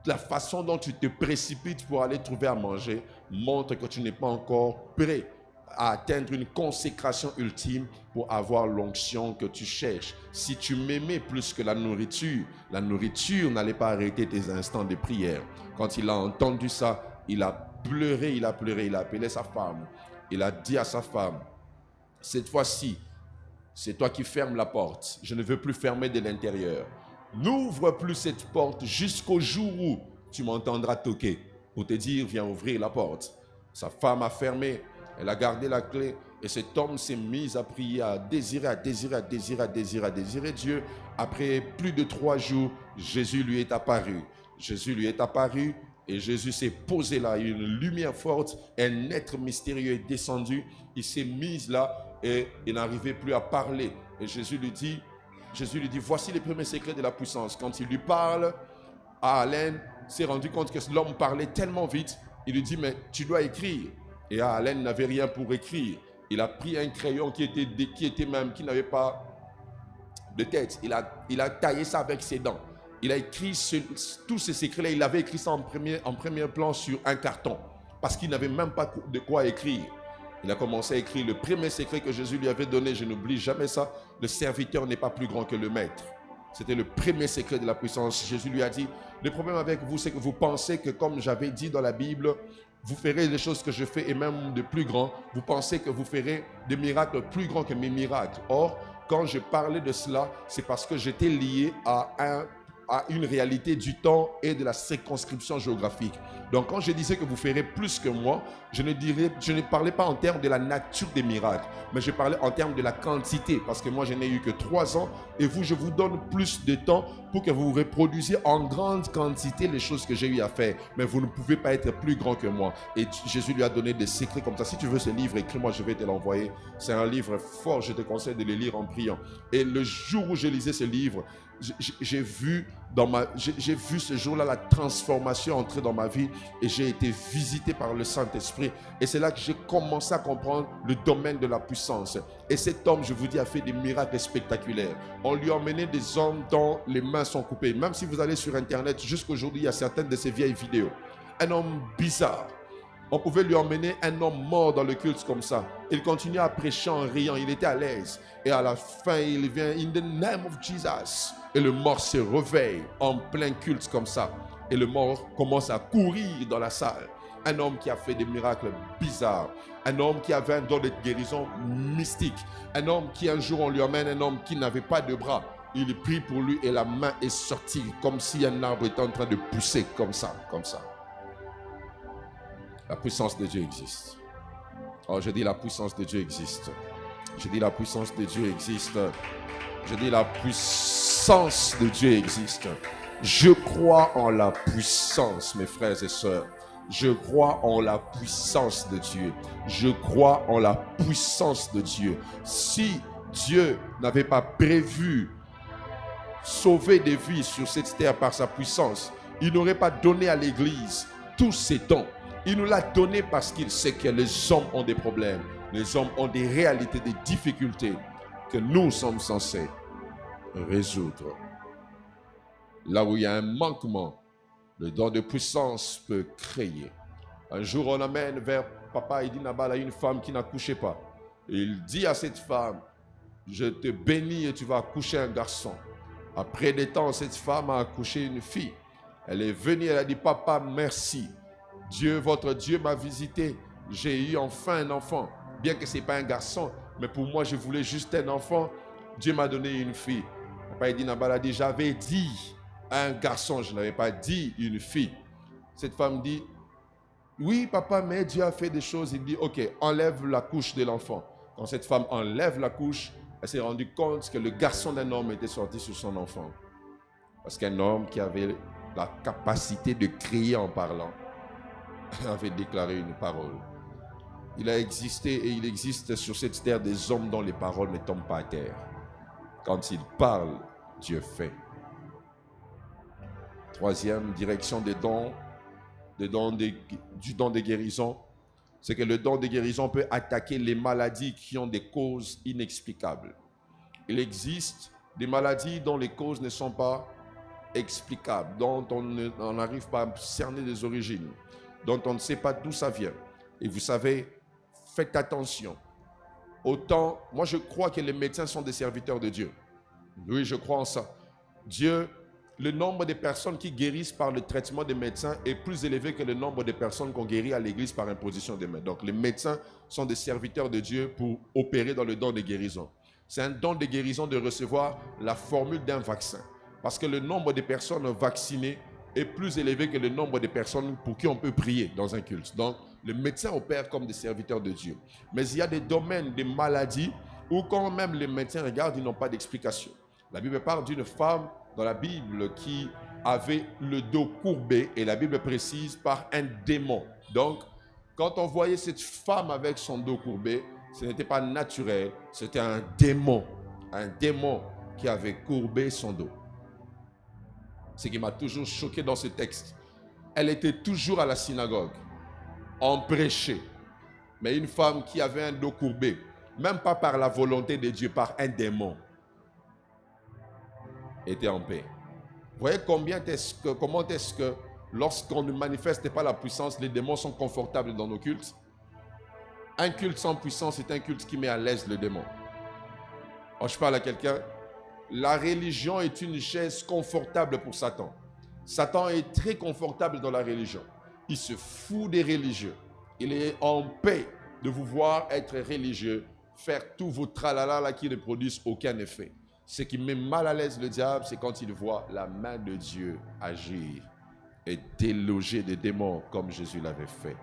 la façon dont tu te précipites pour aller trouver à manger montre que tu n'es pas encore prêt à atteindre une consécration ultime pour avoir l'onction que tu cherches. Si tu m'aimais plus que la nourriture n'allait pas arrêter tes instants de prière. Quand il a entendu ça, il a pleuré, il a appelé sa femme. Il a dit à sa femme, cette fois-ci, c'est toi qui fermes la porte. Je ne veux plus fermer de l'intérieur. N'ouvre plus cette porte jusqu'au jour où tu m'entendras toquer pour te dire, viens ouvrir la porte. Sa femme a fermé, elle a gardé la clé et cet homme s'est mis à prier, à désirer Dieu. Après plus de 3 jours, Jésus lui est apparu. Et Jésus s'est posé là, une lumière forte, un être mystérieux est descendu. Il s'est mis là et il n'arrivait plus à parler. Et Jésus lui dit, voici les premiers secrets de la puissance. Quand il lui parle, Allen s'est rendu compte que l'homme parlait tellement vite. Il lui dit, mais tu dois écrire. Et Allen n'avait rien pour écrire. Il a pris un crayon qui n'avait pas de tête. Il a taillé ça avec ses dents. Il a écrit tous ces secrets-là. Il avait écrit ça en premier plan sur un carton. Parce qu'il n'avait même pas de quoi écrire. Il a commencé à écrire le premier secret que Jésus lui avait donné. Je n'oublie jamais ça. Le serviteur n'est pas plus grand que le maître. C'était le premier secret de la puissance. Jésus lui a dit, le problème avec vous, c'est que vous pensez que comme j'avais dit dans la Bible, vous ferez les choses que je fais et même de plus grands. Vous pensez que vous ferez des miracles plus grands que mes miracles. Or, quand je parlais de cela, c'est parce que j'étais lié à à une réalité du temps et de la circonscription géographique. Donc quand je disais que vous ferez plus que moi, je ne parlais pas en termes de la nature des miracles, mais je parlais en termes de la quantité, parce que moi je n'ai eu que 3 ans, et vous, je vous donne plus de temps pour que vous reproduisiez en grande quantité les choses que j'ai eu à faire, mais vous ne pouvez pas être plus grand que moi. Et Jésus lui a donné des secrets comme ça. Si tu veux ce livre, écris-moi, je vais te l'envoyer. C'est un livre fort, je te conseille de le lire en priant. Et le jour où je lisais ce livre, j'ai vu ce jour-là la transformation entrer dans ma vie, et j'ai été visité par le Saint-Esprit, et c'est là que j'ai commencé à comprendre le domaine de la puissance. Et cet homme, je vous dis, a fait des miracles spectaculaires. On lui a emmené des hommes dont les mains sont coupées. Même si vous allez sur internet, jusqu'aujourd'hui, il y a certaines de ces vieilles vidéos. Un homme bizarre. On pouvait lui emmener un homme mort dans le culte comme ça. Il continuait à prêcher en riant, il était à l'aise. Et à la fin, il vient « In the name of Jesus ». Et le mort se réveille en plein culte comme ça. Et le mort commence à courir dans la salle. Un homme qui a fait des miracles bizarres. Un homme qui avait un don de guérison mystique. Un homme qui un jour on lui emmène un homme qui n'avait pas de bras. Il prie pour lui et la main est sortie comme si un arbre était en train de pousser comme ça, comme ça. La puissance de Dieu existe. Oh, je dis la puissance de Dieu existe. Je dis la puissance de Dieu existe. Je dis la puissance de Dieu existe. Je crois en la puissance, mes frères et sœurs. Je crois en la puissance de Dieu. Je crois en la puissance de Dieu. Si Dieu n'avait pas prévu sauver des vies sur cette terre par sa puissance, il n'aurait pas donné à l'Église tous ses dons. Il nous l'a donné parce qu'il sait que les hommes ont des problèmes. Les hommes ont des réalités, des difficultés que nous sommes censés résoudre. Là où il y a un manquement, le don de puissance peut créer. Un jour, on amène vers Papa Idi Nabala une femme qui n'accouchait pas. Et il dit à cette femme, je te bénis et tu vas accoucher un garçon. Après des temps, cette femme a accouché une fille. Elle est venue, elle a dit, papa, merci. Dieu, votre Dieu m'a visité. J'ai eu enfin un enfant. Bien que ce n'est pas un garçon, mais pour moi, je voulais juste un enfant. Dieu m'a donné une fille. Papa Idi Nabala dit, j'avais dit un garçon, je n'avais pas dit une fille. Cette femme dit, oui papa, mais Dieu a fait des choses. Il dit, ok, enlève la couche de l'enfant. Quand cette femme enlève la couche, elle s'est rendue compte que le garçon d'un homme était sorti sur son enfant. Parce qu'un homme qui avait la capacité de crier en parlant avait déclaré une parole. Il a existé et il existe sur cette terre des hommes dont les paroles ne tombent pas à terre. Quand ils parlent, Dieu fait. Troisième direction des dons, du don de guérison, c'est que le don de guérison peut attaquer les maladies qui ont des causes inexplicables. Il existe des maladies dont les causes ne sont pas explicables, dont on n'arrive pas à cerner les origines, dont on ne sait pas d'où ça vient. Et vous savez, faites attention. Autant, moi je crois que les médecins sont des serviteurs de Dieu. Oui, je crois en ça. Dieu, le nombre de personnes qui guérissent par le traitement des médecins est plus élevé que le nombre de personnes qu'on guérit à l'église par imposition des mains. Donc les médecins sont des serviteurs de Dieu pour opérer dans le don de guérison. C'est un don de guérison de recevoir la formule d'un vaccin. Parce que le nombre de personnes vaccinées est plus élevé que le nombre de personnes pour qui on peut prier dans un culte. Donc les médecins opèrent comme des serviteurs de Dieu. Mais il y a des domaines, des maladies où quand même les médecins regardent, ils n'ont pas d'explication. La Bible parle d'une femme dans la Bible qui avait le dos courbé, et la Bible précise par un démon. Donc, quand on voyait cette femme avec son dos courbé, ce n'était pas naturel, c'était un démon qui avait courbé son dos. Ce qui m'a toujours choqué dans ce texte, elle était toujours à la synagogue, en prêchait, mais une femme qui avait un dos courbé, même pas par la volonté de Dieu, par un démon, était en paix. Vous voyez comment est-ce que lorsqu'on ne manifeste pas la puissance, les démons sont confortables dans nos cultes? Un culte sans puissance est un culte qui met à l'aise le démon. Alors je parle à quelqu'un, la religion est une chaise confortable pour Satan. Satan est très confortable dans la religion. Il se fout des religieux. Il est en paix de vous voir être religieux, faire tous vos tralala là qui ne produisent aucun effet. Ce qui met mal à l'aise le diable, c'est quand il voit la main de Dieu agir et déloger des démons comme Jésus l'avait fait.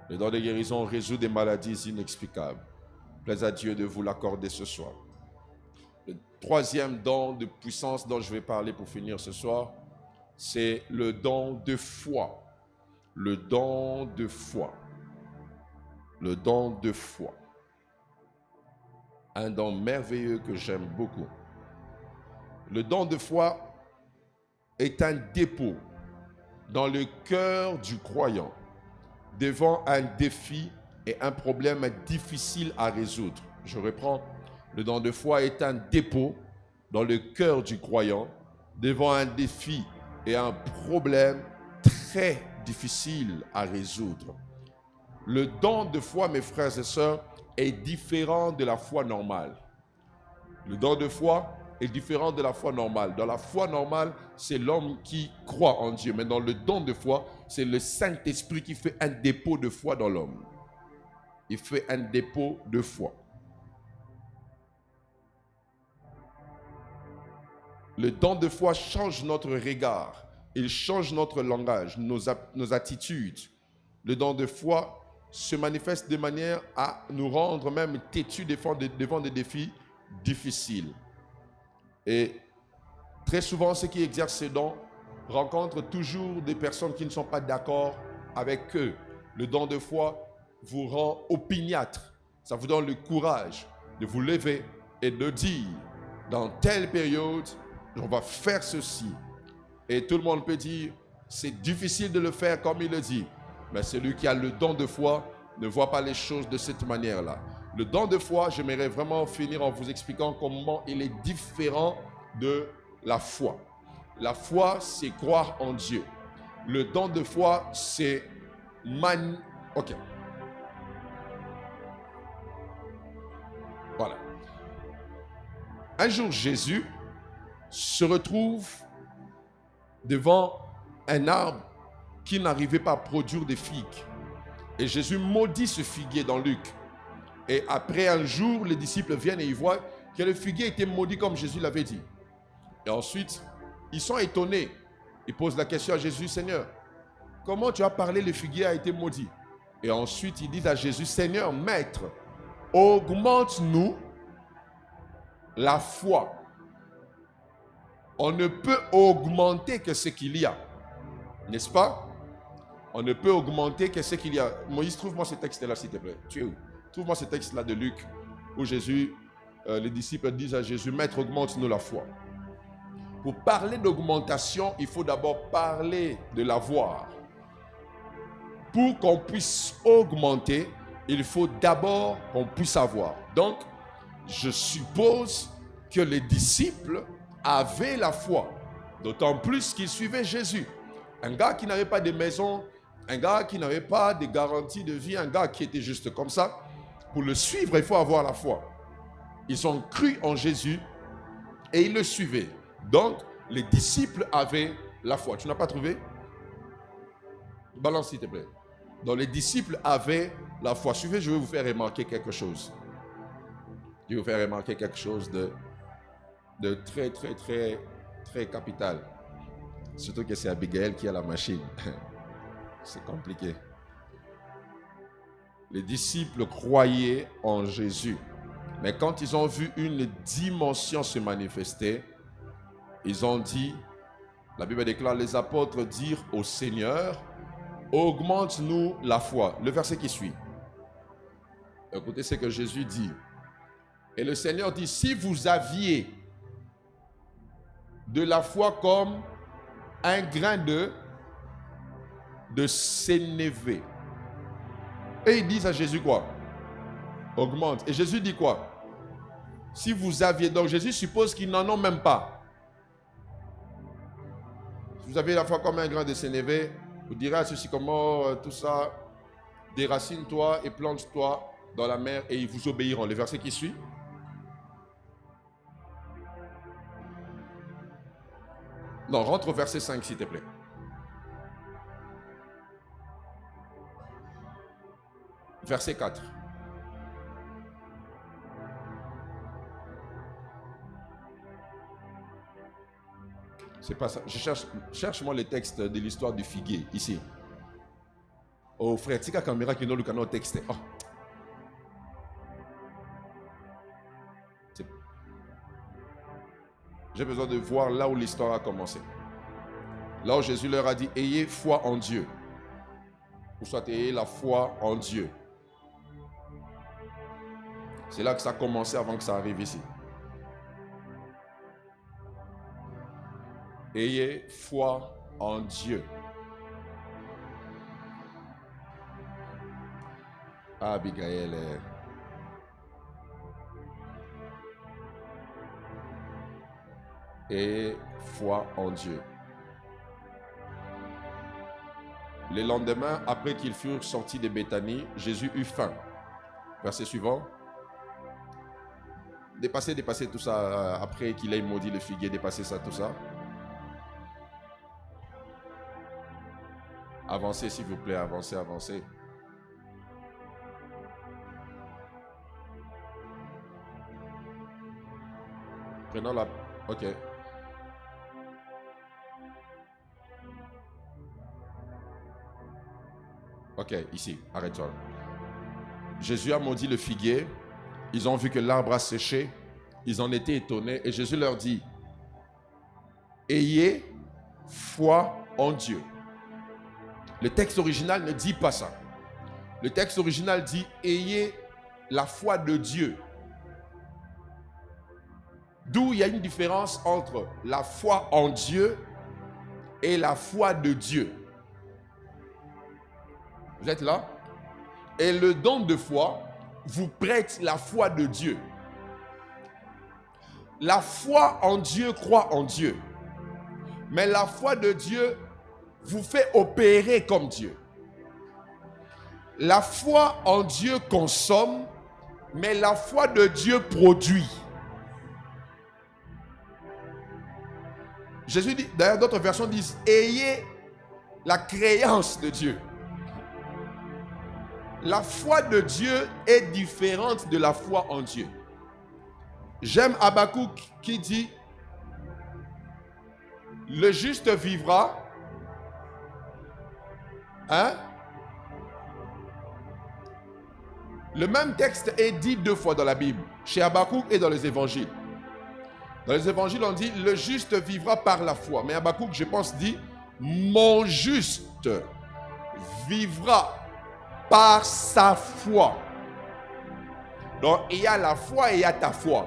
Le don de guérison résout des maladies inexplicables. Plaise à Dieu de vous l'accorder ce soir. Le troisième don de puissance dont je vais parler pour finir ce soir, c'est le don de foi. Le don de foi. Le don de foi. Un don merveilleux que j'aime beaucoup. Le don de foi est un dépôt dans le cœur du croyant devant un défi et un problème difficile à résoudre. Je reprends. Le don de foi est un dépôt dans le cœur du croyant devant un défi et un problème très difficile à résoudre. Le don de foi, mes frères et sœurs, est différent de la foi normale. Le don de foi est différent de la foi normale. Dans la foi normale, c'est l'homme qui croit en Dieu. Mais dans le don de foi, c'est le Saint-Esprit qui fait un dépôt de foi dans l'homme. Il fait un dépôt de foi. Le don de foi change notre regard. Il change notre langage, nos attitudes. Le don de foi se manifeste de manière à nous rendre même têtus devant des défis difficiles. Et très souvent, ceux qui exercent ce don rencontrent toujours des personnes qui ne sont pas d'accord avec eux. Le don de foi vous rend opiniâtre. Ça vous donne le courage de vous lever et de dire, dans telle période, on va faire ceci. Et tout le monde peut dire, c'est difficile de le faire comme il le dit. Mais celui qui a le don de foi ne voit pas les choses de cette manière-là. Le don de foi, j'aimerais vraiment finir en vous expliquant comment il est différent de la foi. La foi, c'est croire en Dieu. Le don de foi, c'est Ok. Voilà. Un jour, Jésus se retrouve devant un arbre qui n'arrivait pas à produire des figues. Et Jésus maudit ce figuier dans Luc. Et après un jour, les disciples viennent et ils voient que le figuier était maudit comme Jésus l'avait dit. Et ensuite, ils sont étonnés. Ils posent la question à Jésus, Seigneur, comment tu as parlé, le figuier a été maudit? Et ensuite, ils disent à Jésus, Seigneur, Maître, augmente-nous la foi. On ne peut augmenter que ce qu'il y a. N'est-ce pas? On ne peut augmenter que ce qu'il y a. Moïse, trouve-moi ce texte-là, s'il te plaît. Tu es où? Trouve-moi ce texte-là de Luc, où Jésus, les disciples disent à Jésus, Maître, augmente-nous la foi. Pour parler d'augmentation, il faut d'abord parler de l'avoir. Pour qu'on puisse augmenter, il faut d'abord qu'on puisse avoir. Donc, je suppose que les disciples avaient la foi, d'autant plus qu'ils suivaient Jésus. Un gars qui n'avait pas de maison, un gars qui n'avait pas de garantie de vie, un gars qui était juste comme ça, pour le suivre, il faut avoir la foi. Ils ont cru en Jésus et ils le suivaient. Donc, les disciples avaient la foi. Tu n'as pas trouvé? Balance, s'il te plaît. Donc, les disciples avaient la foi. Suivez, je vais vous faire remarquer quelque chose. Je vais vous faire remarquer quelque chose de très, très, très, très capital. Surtout que c'est Abigail qui a la machine. C'est compliqué. Les disciples croyaient en Jésus. Mais quand ils ont vu une dimension se manifester, ils ont dit, la Bible déclare, les apôtres dirent au Seigneur, augmente-nous la foi. Le verset qui suit. Écoutez ce que Jésus dit. Et le Seigneur dit, si vous aviez de la foi comme un grain de sénévé. Et ils disent à Jésus quoi? Augmente. Et Jésus dit quoi? Si vous aviez... Donc Jésus suppose qu'ils n'en ont même pas. Si vous avez la foi comme un grain de sénévé, vous direz à ceci comment tout ça, déracine-toi et plante-toi dans la mer et ils vous obéiront. Le verset qui suit. Non, rentre au verset 5 s'il te plaît. Verset 4. C'est pas ça. Cherche-moi les textes de l'histoire du figuier, ici. Oh frère, tika caméra qui nous le canal texte. Oh. J'ai besoin de voir là où l'histoire a commencé. Là où Jésus leur a dit, ayez foi en Dieu. Ou soit ayez la foi en Dieu. C'est là que ça a commencé avant que ça arrive ici. Ayez foi en Dieu. Ah, Abigail. Ayez foi en Dieu. Le lendemain, après qu'ils furent sortis de Béthanie, Jésus eut faim. Verset suivant. Dépassez tout ça après qu'il ait maudit le figuier, dépassez ça, tout ça. Avancez s'il vous plaît, avancez. Prenons la... Ok. Ok, ici, arrête-toi. Jésus a maudit le figuier. Ils ont vu que l'arbre a séché. Ils en étaient étonnés. Et Jésus leur dit, ayez foi en Dieu. Le texte original ne dit pas ça. Le texte original dit, ayez la foi de Dieu. D'où il y a une différence entre la foi en Dieu et la foi de Dieu. Vous êtes là? Et le don de foi vous prête la foi de Dieu. La foi en Dieu croit en Dieu. Mais la foi de Dieu vous fait opérer comme Dieu. La foi en Dieu consomme, mais la foi de Dieu produit. Jésus dit, d'ailleurs d'autres versions disent, ayez la créance de Dieu. La foi de Dieu est différente de la foi en Dieu. J'aime Habakkuk qui dit, le juste vivra. Hein? Le même texte est dit 2 fois dans la Bible, chez Habakkuk et dans les évangiles. Dans les évangiles, on dit, le juste vivra par la foi. Mais Habakkuk, je pense, dit, mon juste vivra par sa foi. Donc, il y a la foi et il y a ta foi.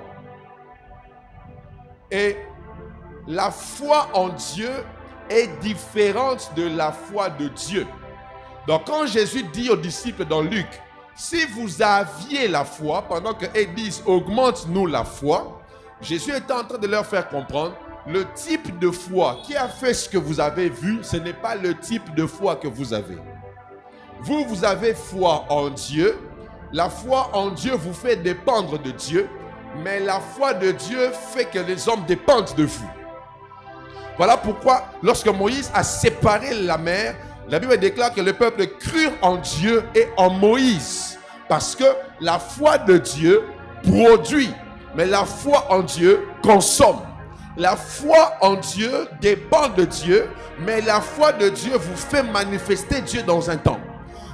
Et la foi en Dieu est différente de la foi de Dieu. Donc, quand Jésus dit aux disciples dans Luc, si vous aviez la foi, pendant qu'ils disent, augmente-nous la foi, Jésus est en train de leur faire comprendre, le type de foi qui a fait ce que vous avez vu, ce n'est pas le type de foi que vous avez. Vous avez foi en Dieu. La foi en Dieu vous fait dépendre de Dieu. Mais la foi de Dieu fait que les hommes dépendent de vous. Voilà pourquoi, lorsque Moïse a séparé la mer, la Bible déclare que le peuple crut en Dieu et en Moïse. Parce que la foi de Dieu produit. Mais la foi en Dieu consomme. La foi en Dieu dépend de Dieu. Mais la foi de Dieu vous fait manifester Dieu dans un temps.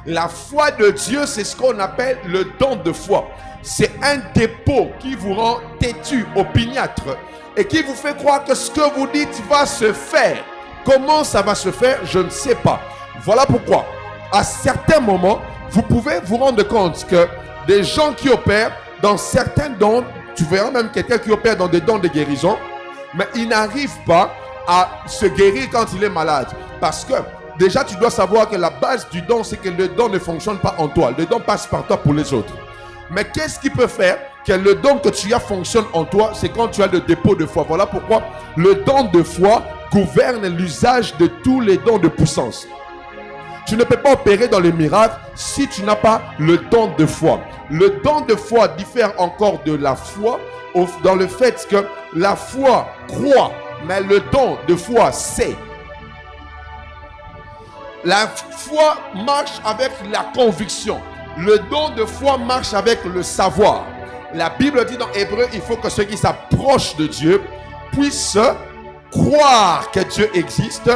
La foi de Dieu, c'est ce qu'on appelle le don de foi. C'est un dépôt qui vous rend têtu, opiniâtre, et qui vous fait croire que ce que vous dites va se faire. Comment ça va se faire, je ne sais pas. Voilà pourquoi, à certains moments, vous pouvez vous rendre compte que des gens qui opèrent dans certains dons, tu verras même quelqu'un qui opère dans des dons de guérison, mais il n'arrive pas à se guérir quand il est malade. Parce que déjà, tu dois savoir que la base du don, c'est que le don ne fonctionne pas en toi. Le don passe par toi pour les autres. Mais qu'est-ce qui peut faire que le don que tu as fonctionne en toi? C'est quand tu as le dépôt de foi. Voilà pourquoi le don de foi gouverne l'usage de tous les dons de puissance. Tu ne peux pas opérer dans les miracles si tu n'as pas le don de foi. Le don de foi diffère encore de la foi dans le fait que la foi croit, mais le don de foi sait. La foi marche avec la conviction. Le don de foi marche avec le savoir. La Bible dit dans Hébreu, il faut que ceux qui s'approchent de Dieu puissent croire que Dieu existe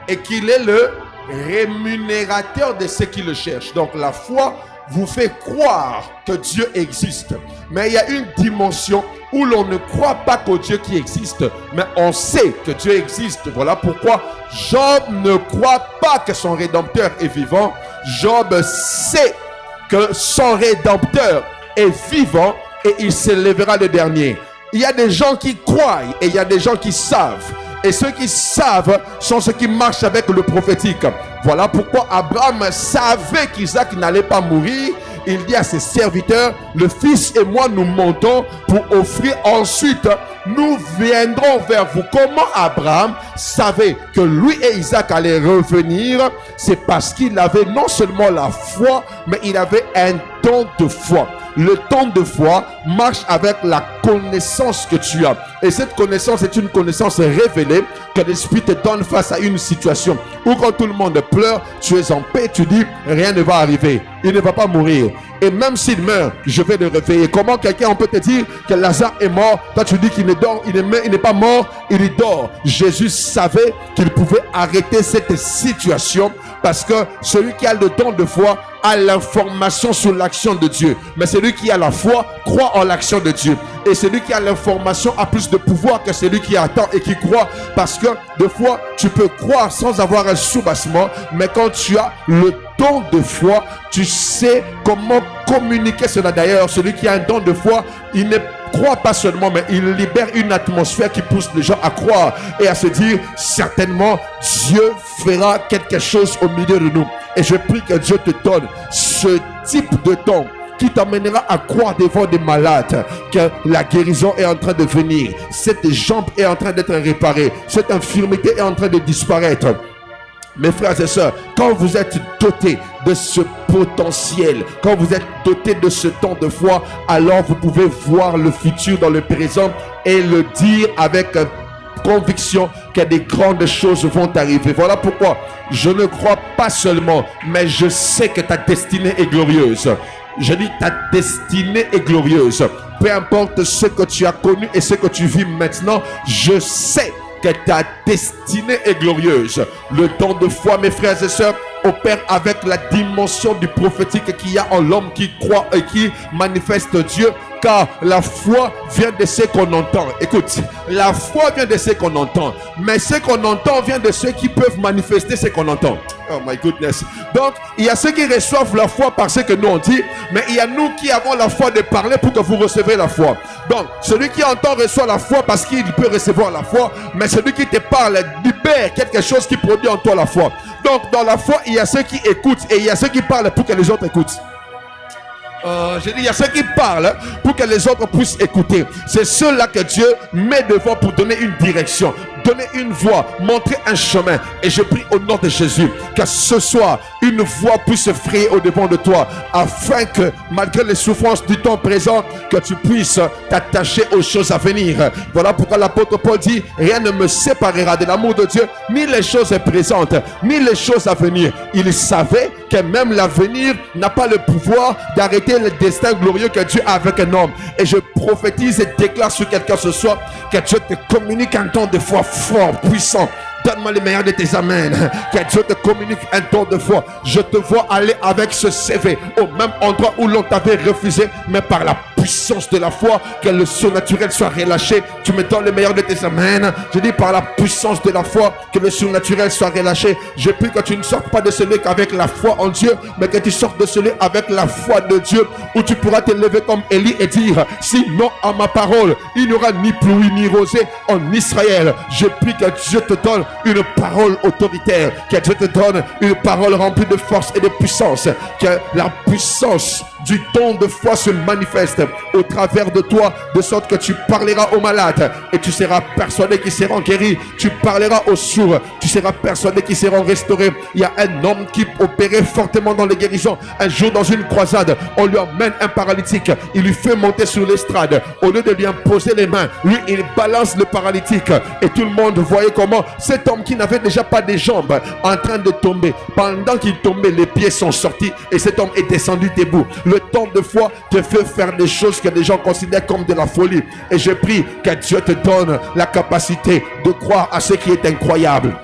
et qu'il est le rémunérateur de ceux qui le cherchent. Donc la foi vous fait croire que Dieu existe. Mais il y a une dimension où l'on ne croit pas qu'au Dieu qui existe, mais on sait que Dieu existe. Voilà pourquoi Job ne croit pas que son Rédempteur est vivant. Job sait que son Rédempteur est vivant et il se lèvera le dernier. Il y a des gens qui croient et il y a des gens qui savent. Et ceux qui savent sont ceux qui marchent avec le prophétique. Voilà pourquoi Abraham savait qu'Isaac n'allait pas mourir. Il dit à ses serviteurs, le fils et moi nous montons pour offrir. Ensuite, nous viendrons vers vous. Comment Abraham savait que lui et Isaac allaient revenir? C'est parce qu'il avait non seulement la foi, mais il avait un don de foi. Le don de foi marche avec la connaissance que tu as. Et cette connaissance est une connaissance révélée que l'Esprit te donne face à une situation où quand tout le monde pleure, tu es en paix, tu dis rien ne va arriver. Il ne va pas mourir. Et même s'il meurt, je vais le réveiller. Comment quelqu'un peut te dire que Lazare est mort? Toi tu dis qu'il n'est pas mort, il dort. Jésus savait qu'il pouvait arrêter cette situation parce que celui qui a le don de foi a l'information sur l'action de Dieu. Mais celui qui a la foi croit en l'action de Dieu. Et celui qui a l'information a plus de pouvoir que celui qui attend et qui croit. Parce que des fois, tu peux croire sans avoir un soubassement. Mais quand tu as le don de foi, tu sais comment communiquer cela. D'ailleurs, celui qui a un don de foi, il ne croit pas seulement, mais il libère une atmosphère qui pousse les gens à croire et à se dire certainement Dieu fera quelque chose au milieu de nous. Et je prie que Dieu te donne ce type de don qui t'amènera à croire devant des malades que la guérison est en train de venir, cette jambe est en train d'être réparée, cette infirmité est en train de disparaître. Mes frères et sœurs, quand vous êtes dotés de ce potentiel, quand vous êtes dotés de ce temps de foi, alors vous pouvez voir le futur dans le présent et le dire avec conviction que des grandes choses vont arriver. Voilà pourquoi je ne crois pas seulement, mais je sais que ta destinée est glorieuse. Je dis ta destinée est glorieuse. Peu importe ce que tu as connu et ce que tu vis maintenant, je sais que ta destinée est glorieuse. Le don de foi, mes frères et sœurs, opère avec la dimension du prophétique qu'il y a en l'homme qui croit et qui manifeste Dieu. Car la foi vient de ce qu'on entend. Écoute, la foi vient de ce qu'on entend. Mais ce qu'on entend vient de ceux qui peuvent manifester ce qu'on entend. Oh my goodness. Donc, il y a ceux qui reçoivent la foi par ce que nous on dit. Mais il y a nous qui avons la foi de parler pour que vous recevez la foi. Donc, celui qui entend reçoit la foi parce qu'il peut recevoir la foi. Mais celui qui te parle libère quelque chose qui produit en toi la foi. Donc, dans la foi, il y a ceux qui écoutent et il y a ceux qui parlent pour que les autres écoutent. J'ai dit, il y a ceux qui parlent pour que les autres puissent écouter. C'est ceux-là que Dieu met devant pour donner une direction, donner une voie, montrer un chemin. Et je prie au nom de Jésus que ce soir, une voie puisse se frayer au devant de toi, afin que malgré les souffrances du temps présent, que tu puisses t'attacher aux choses à venir. Voilà pourquoi l'apôtre Paul dit, rien ne me séparera de l'amour de Dieu, ni les choses présentes, ni les choses à venir. Il savait que même l'avenir n'a pas le pouvoir d'arrêter le destin glorieux que Dieu a avec un homme. Et je prophétise et déclare sur quelqu'un ce soir que Dieu te communique un don de foi fort, puissant. Donne-moi les meilleurs de tes amens. Que Dieu te communique un don de foi. Je te vois aller avec ce CV au même endroit où l'on t'avait refusé, mais par la puissance de la foi, que le surnaturel soit relâché. Tu me donnes les meilleurs de tes amens. Je dis par la puissance de la foi, que le surnaturel soit relâché. Je prie que tu ne sortes pas de ce lieu qu'avec la foi en Dieu, mais que tu sortes de ce lieu avec la foi de Dieu, où tu pourras te lever comme Élie et dire, si non à ma parole, il n'y aura ni pluie ni rosée en Israël. Je prie que Dieu te donne une parole autoritaire, que Dieu te donne une parole remplie de force et de puissance, que la puissance du don de foi se manifeste au travers de toi, de sorte que tu parleras aux malades et tu seras persuadé qu'ils seront guéris. Tu parleras aux sourds, tu seras persuadé qu'ils seront restaurés. Il y a un homme qui opérait fortement dans les guérisons. Un jour dans une croisade, on lui emmène un paralytique, il lui fait monter sur l'estrade. Au lieu de lui imposer les mains, lui il balance le paralytique et tout le monde voyait comment cet homme qui n'avait déjà pas de jambes en train de tomber. Pendant qu'il tombait, les pieds sont sortis et cet homme est descendu debout. Le temps de foi te fait faire des choses chose que les gens considèrent comme de la folie. Et je prie que Dieu te donne la capacité de croire à ce qui est incroyable.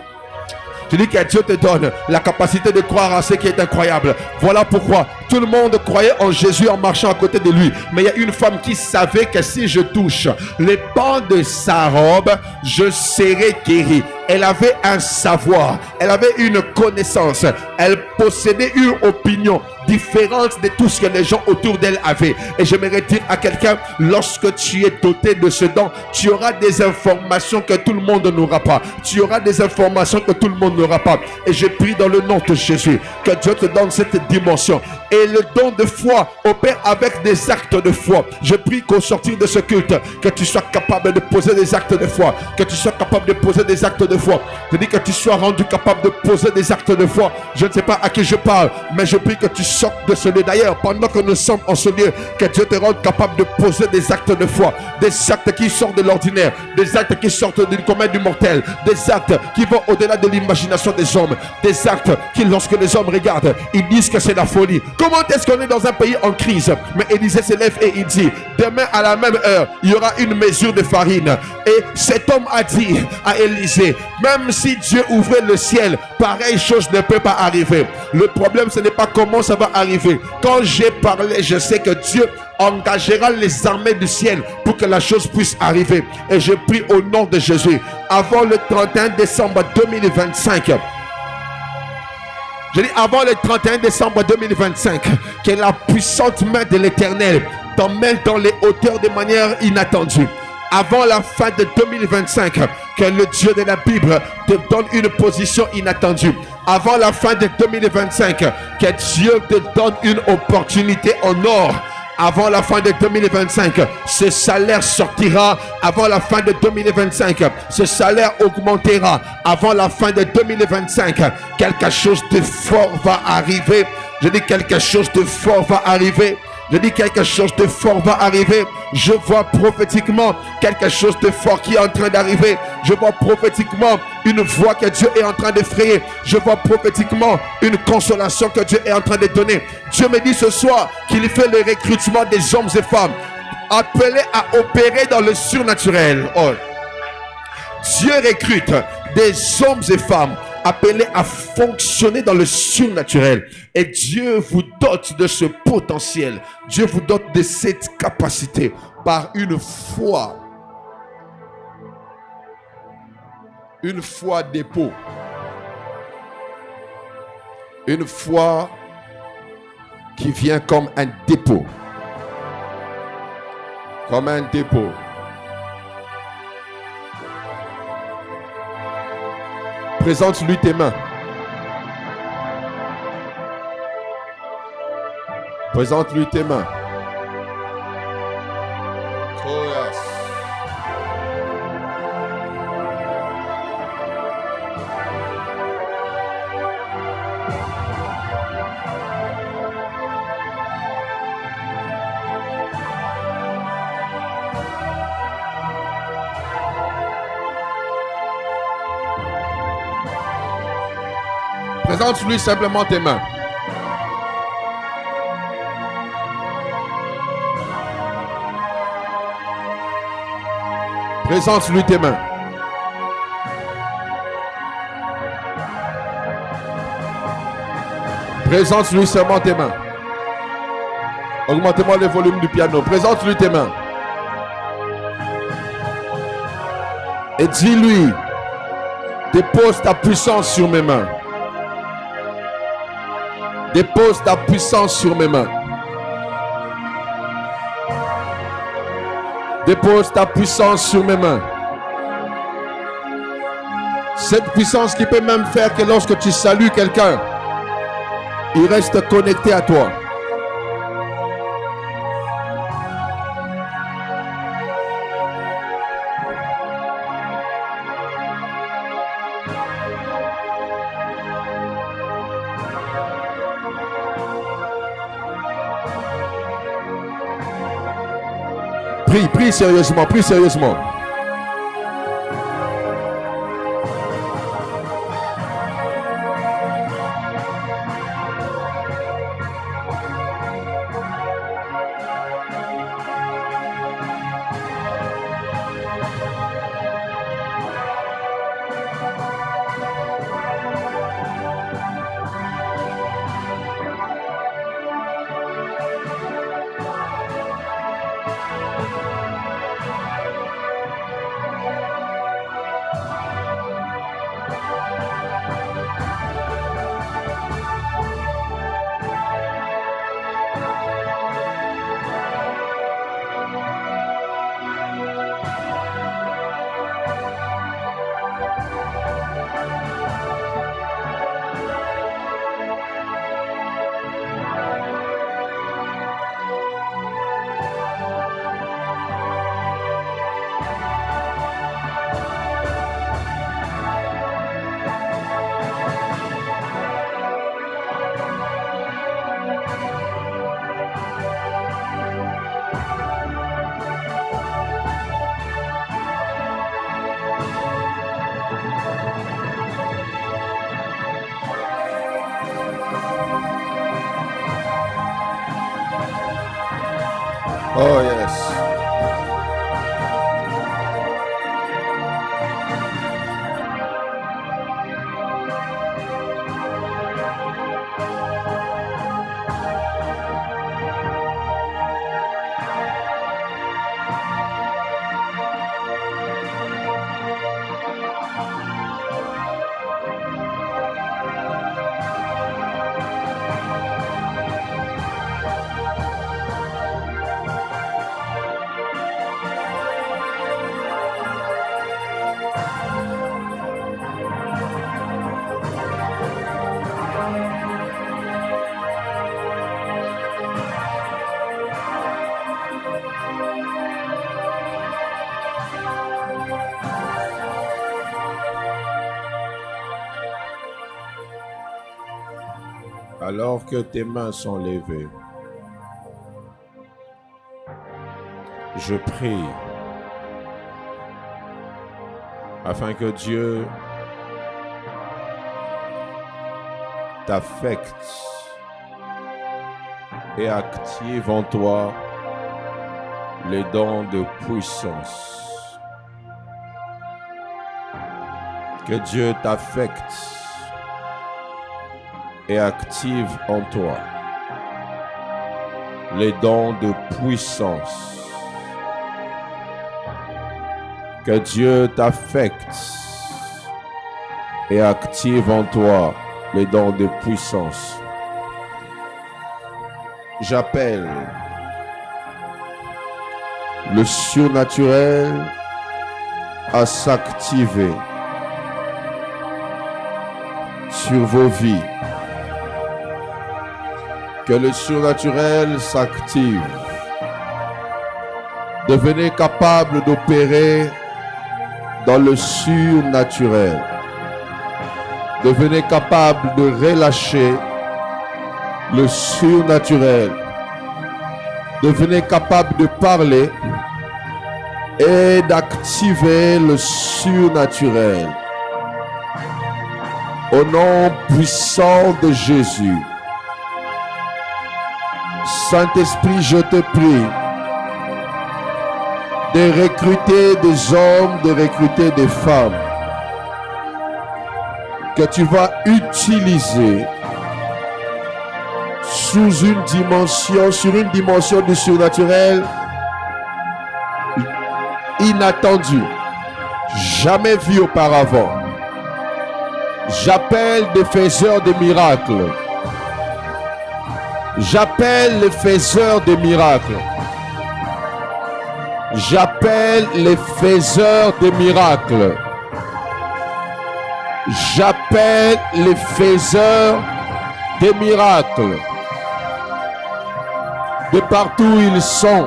Je dis que Dieu te donne la capacité de croire à ce qui est incroyable. Voilà pourquoi tout le monde croyait en Jésus en marchant à côté de lui. Mais il y a une femme qui savait que si je touche les bandes de sa robe, je serai guéri. Elle avait un savoir, elle avait une connaissance, elle possédait une opinion différente de tout ce que les gens autour d'elle avaient. Et j'aimerais dire à quelqu'un, lorsque tu es doté de ce don, tu auras des informations que tout le monde n'aura pas. Tu auras des informations que tout le monde n'aura pas. Et je prie dans le nom de Jésus que Dieu te donne cette dimension. Et le don de foi opère avec des actes de foi. Je prie qu'au sortir de ce culte, que tu sois capable de poser des actes de foi, que tu sois capable de poser des actes de foi. Je dis que tu sois rendu capable de poser des actes de foi. Je ne sais pas à qui je parle, mais je prie que tu sortes de ce lieu. D'ailleurs, pendant que nous sommes en ce lieu, que Dieu te rende capable de poser des actes de foi, des actes qui sortent de l'ordinaire, des actes qui sortent du commun du mortel, des actes qui vont au-delà de l'imagination des hommes, des actes qui, lorsque les hommes regardent, ils disent que c'est la folie. Comment est-ce qu'on est dans un pays en crise? Mais Élisée se lève et il dit, demain à la même heure, il y aura une mesure de farine. Et cet homme a dit à Élisée, même si Dieu ouvrait le ciel, pareille chose ne peut pas arriver. Le problème, ce n'est pas comment ça va arriver. Quand j'ai parlé, je sais que Dieu engagera les armées du ciel pour que la chose puisse arriver. Et je prie au nom de Jésus, avant le 31 décembre 2025, je dis avant le 31 décembre 2025, que la puissante main de l'Éternel t'emmène dans les hauteurs de manière inattendue. Avant la fin de 2025, que le Dieu de la Bible te donne une position inattendue. Avant la fin de 2025, que Dieu te donne une opportunité en or. Avant la fin de 2025, ce salaire sortira. Avant la fin de 2025, ce salaire augmentera. Avant la fin de 2025, quelque chose de fort va arriver. Je dis quelque chose de fort va arriver. Je dis quelque chose de fort va arriver. Je vois prophétiquement quelque chose de fort qui est en train d'arriver. Je vois prophétiquement une voix que Dieu est en train de frayer. Je vois prophétiquement une consolation que Dieu est en train de donner. Dieu me dit ce soir qu'il fait le recrutement des hommes et femmes appelés à opérer dans le surnaturel. Oh. Dieu recrute des hommes et femmes appelés à fonctionner dans le surnaturel. Et Dieu vous dote de ce potentiel. Dieu vous dote de cette capacité par une foi. Une foi dépôt. Une foi qui vient comme un dépôt. Comme un dépôt. Présente-lui tes mains. Présente-lui tes mains. Oh yes. Présente-lui simplement tes mains. Présente-lui tes mains. Présente-lui seulement tes mains. Augmentez-moi le volume du piano. Présente-lui tes mains. Et dis-lui, dépose ta puissance sur mes mains. Dépose ta puissance sur mes mains. Dépose ta puissance sur mes mains. Cette puissance qui peut même faire que lorsque tu salues quelqu'un, il reste connecté à toi. Prie sérieusement, prie sérieusement. Oh yes. Alors que tes mains sont levées, je prie afin que Dieu t'affecte et active en toi les dons de puissance. Que Dieu t'affecte et active en toi les dons de puissance. Que Dieu t'affecte et active en toi les dons de puissance. J'appelle le surnaturel à s'activer sur vos vies. Que le surnaturel s'active. Devenez capable d'opérer dans le surnaturel. Devenez capable de relâcher le surnaturel. Devenez capable de parler et d'activer le surnaturel. Au nom puissant de Jésus. Saint-Esprit, je te prie de recruter des hommes, de recruter des femmes que tu vas utiliser sur une dimension du surnaturel inattendue, jamais vue auparavant. J'appelle des faiseurs de miracles. J'appelle les faiseurs de miracles. J'appelle les faiseurs de miracles. J'appelle les faiseurs de miracles. De partout où ils sont.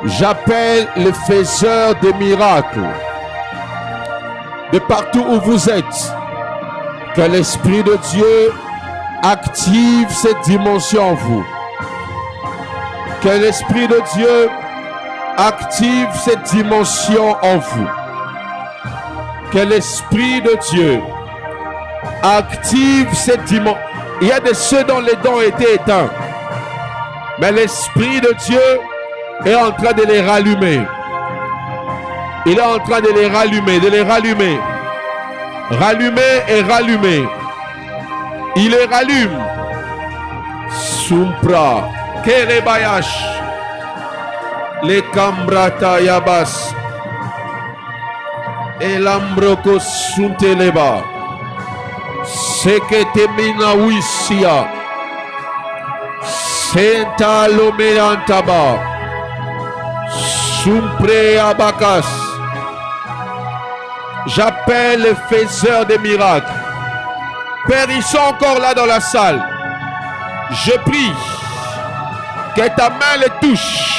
J'appelle les faiseurs de miracles. De partout où vous êtes. Que l'Esprit de Dieu active cette dimension en vous. Que l'Esprit de Dieu active cette dimension en vous. Que l'Esprit de Dieu active cette dimension. Il y a de ceux dont les dons étaient éteints. Mais l'Esprit de Dieu est en train de les rallumer. Il est en train de les rallumer, de les rallumer. Rallumer et rallumer. Il les rallume. Sumpra. Kerebayash. Les Kambrata Yabas. Elambroko Sunteleba. Seketemina Wisia. Senta Lomeantaba. Sumpre Abakas. J'appelle les faiseurs des miracles. Père, ils sont encore là dans la salle. Je prie que ta main les touche.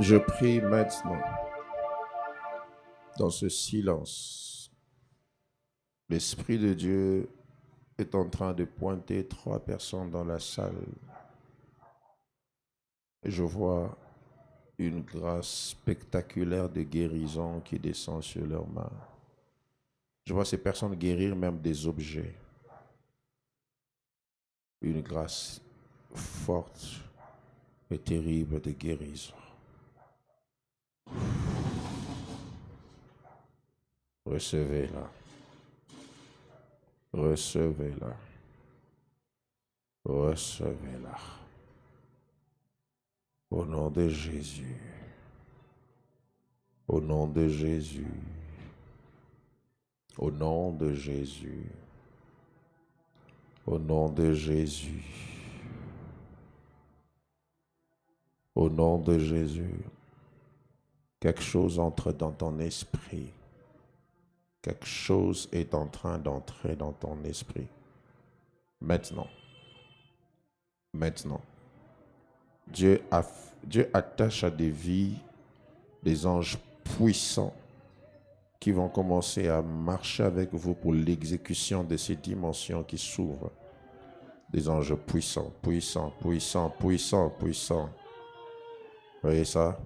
Je prie maintenant, dans ce silence, l'Esprit de Dieu est en train de pointer 3 personnes dans la salle. Et je vois une grâce spectaculaire de guérison qui descend sur leurs mains. Je vois ces personnes guérir même des objets. Une grâce forte et terrible de guérison. Recevez-la. Recevez-la. Recevez-la. Au nom de Jésus. Au nom de Jésus. Au nom de Jésus. Au nom de Jésus. Au nom de Jésus. Quelque chose entre dans ton esprit. Quelque chose est en train d'entrer dans ton esprit. Maintenant. Maintenant. Dieu attache à des vies des anges puissants qui vont commencer à marcher avec vous pour l'exécution de ces dimensions qui s'ouvrent. Des anges puissants, puissants, puissants, puissants, puissants. Vous voyez ça?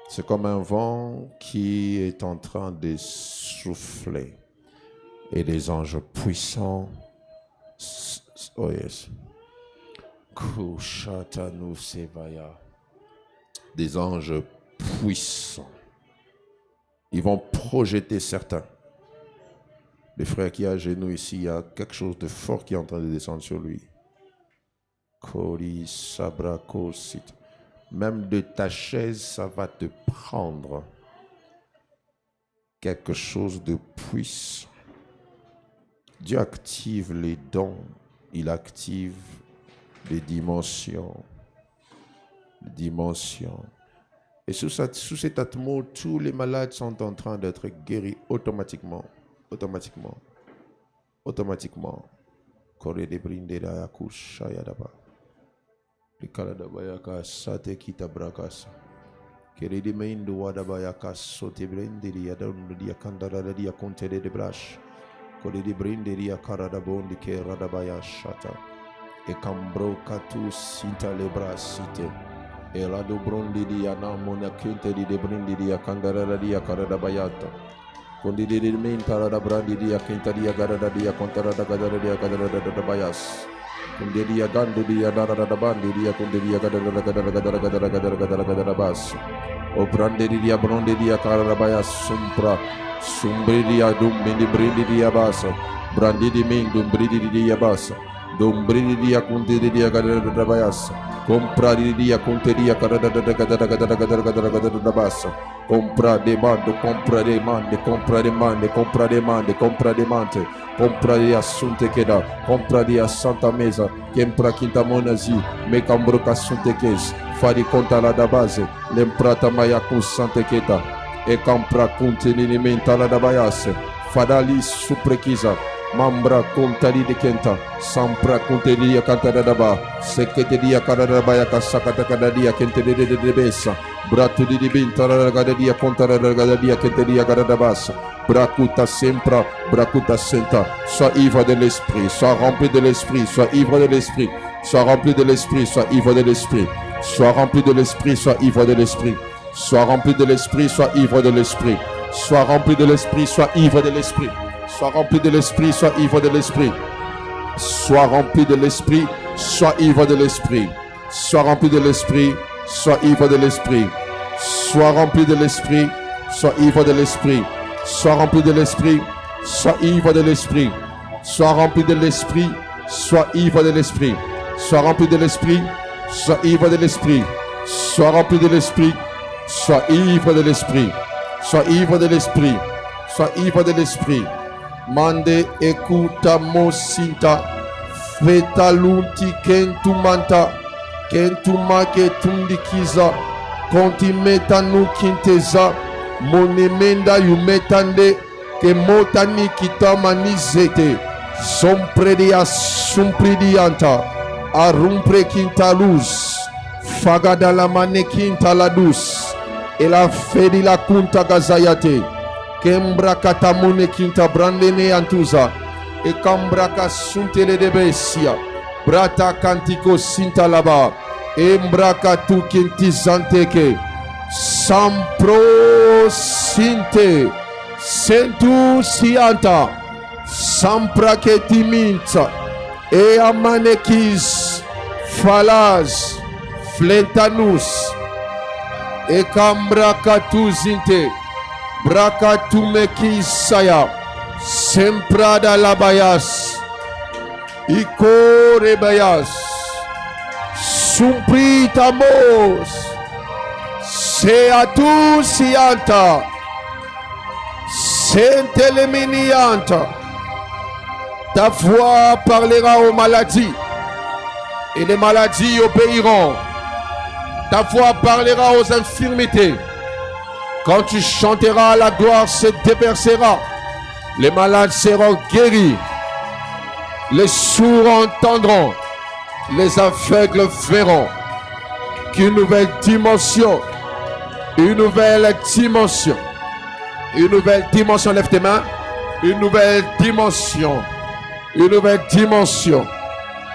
C'est comme un vent qui est en train de souffler. Et des anges puissants. Oh yes. Des anges puissants. Ils vont projeter certains. Le frère qui est à genoux ici, il y a quelque chose de fort qui est en train de descendre sur lui. Même de ta chaise, ça va te prendre. Quelque chose de puissant. Dieu active les dons. Il active les dimensions. Les dimensions. Et sous cet atmosphère, tous les malades sont en train d'être guéris automatiquement. Automatiquement. Automatiquement. Corée de brindera kushaya daba. Le kaladabayaka sate kita brakasa. Kere de meindu wadabayaka sote brinderi adondia kandara dia kontere de brash. Corée de brinderi akaradabondi ke radabaya shata. E cambro katu sinta le brasite. E la do brondi di anamona kente di brindi di kandara dia karadabayata. Kondi di menta da brandi dia kenta dia garada dia kontara da gadara dia gadara da bayas. Kundi dia gandu dia dara da bandi dia kundi dia gadara bas. O brandi dia brondi dia karada bayas sumpra. Sumbri dia dum mindi brindi dia basa. Brandi di mindu brindi dia basa. Dum dia kundi dia gadara bayas. Compra dia conte dia gadara basa. Compra demande, compra demande, compra demande, compra demande, compra demande, compra di assunte cheda, compra di santa mesa, compra quinta monazi, me cambroca assunte ches, fari conta la da base, l'emprata maya con sante cheta, e compra conte l'alimenta la da baiasse, fadali suprechiza, mambra contali di kenta, sampra conte dia cantare da ba, secchete dia carada baia casacata cadadia, kente de bessa. Bratu di dibinta la gadadia contra la gadadia che te dia garada bassa. Bracuta sempre, bracuta senta. Sois ivre de l'esprit, sois rempli de l'esprit, sois ivre de l'esprit, sois rempli de l'esprit, sois ivre de l'esprit, sois rempli de l'esprit, sois ivre de l'esprit, sois rempli de l'esprit, sois ivre de l'esprit, sois rempli de l'esprit, sois ivre de l'esprit, sois rempli de l'esprit, sois ivre de l'esprit, sois rempli de l'esprit, sois ivre de l'esprit, sois rempli de l'esprit, sois ivre de l'esprit. Sois rempli de l'esprit, sois ivre de l'esprit, sois rempli de l'esprit, sois ivre de l'esprit, sois rempli de l'esprit, sois ivre de l'esprit, sois rempli de l'esprit, sois ivre de l'esprit, sois rempli de l'esprit, sois ivre de l'esprit, sois ivre de l'esprit, sois ivre de l'esprit. Mande écoute mosinta, fetalunti kentumanta, kentuma ketundikiza. Konti meta nu kinteza monemenda yumetande ke motani kitama nizete sompredia sumpridianta arumpre kintaluz Fagada la manekinta la dus. Et la fedi la kunta gazayate. Kembra katamune kinta brandene antuza. Et kambraka suntele de besia. Brata kantiko sinta laba. Embraka tu kinti zanteke. Sampro sinte. Sentu sianta. Sampraketi minta. E amanekis. Falaz. Flentanus. E kambraka zinte. Brakatumeki saya. Semprada labayas. Iko rebayas. Sumpritamos. Seatu sianta. Senteleminianta. Ta voix parlera aux maladies. Et les maladies obéiront. Ta voix parlera aux infirmités. Quand tu chanteras, la gloire se déversera. Les malades seront guéris. Les sourds entendront. Les aveugles verront. Qu'une nouvelle dimension. Une nouvelle dimension. Une nouvelle dimension. Lève tes mains. Une nouvelle dimension. Une nouvelle dimension.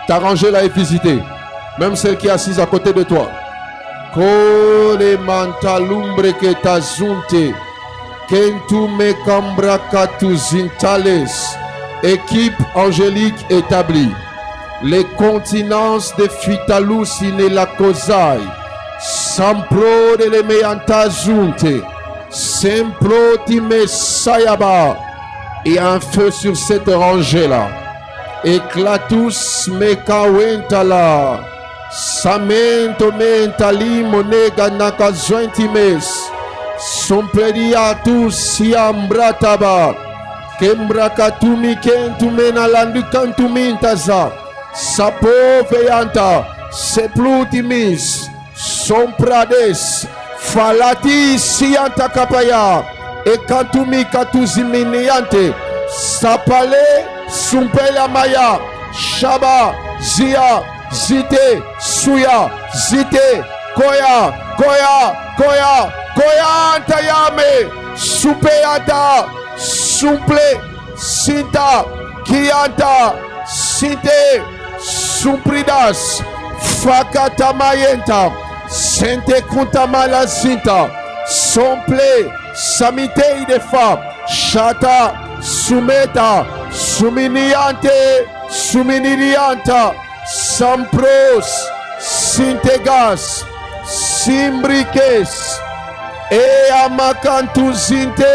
Ta rangée là est visitée. Même celle qui est assise à côté de toi. Kole mantalumbre que tazunte. Kentu me cambraca tu zintales. Équipe angélique établie. Les continences de Fitalus in la Kozai. Sampro de lemeanta zunte. Sempro time sayaba. Et un feu sur cette rangée là. Éclatus me kawentala. Samento mentali monega nakazointimes. Somperiatu siambrataba. Kembrakatumi kentumena landukantumintaza. Sapoveyanta. Seplutimis. Somprades. Falati sianta kapaya. Ekantumi katuziminiante. Sapale. Sumpela maya. Shaba. Zia. Zite, suya, zite, koya, koya, koya, koya antayame, supeata, sumple, sinta, kianta, sinte, sumpridas, fakata mayenta, sente kuntamala sinta, somple, samite de fa, shata, sumeta, suminiante, suminilianta, Sampros, Sintegas, Simbriques, E Amacantu Zinte,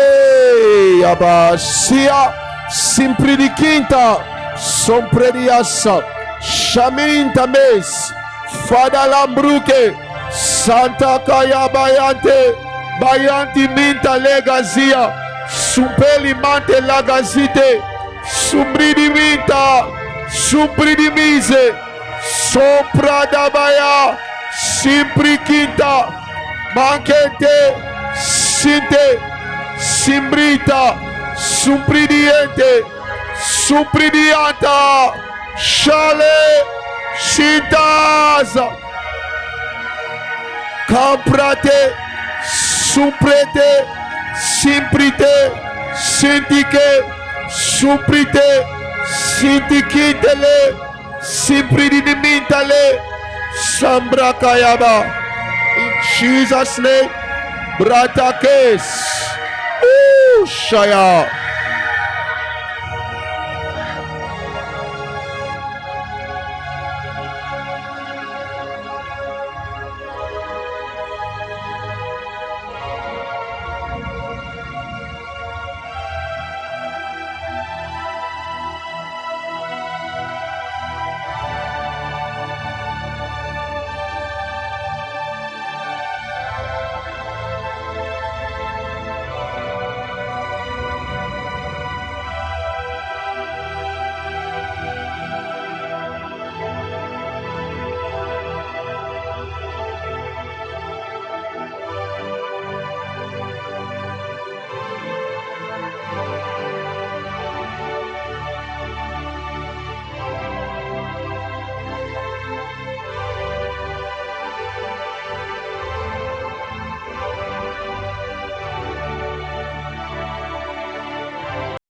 Abasia, Simpridiquinta, Somprediassa, Chaminta Mes, Fada Lambruque, Santa Kaya Bayante, Bayanti Minta Legazia, Sumpeli Mante Lagazite, Sumbridi Minta, Supridimise, Sopradabaya, Simpriquinta, Manquete, Sinte, Simbrita, Supridiente, Supridianta, Chale, Chitaza, Camprate, Suprete, Simprite, Sintique, Suprite, Sintikitele, Simpridimintale, Sambrakayaba. In Jesus' name, Bratakes. Shaya.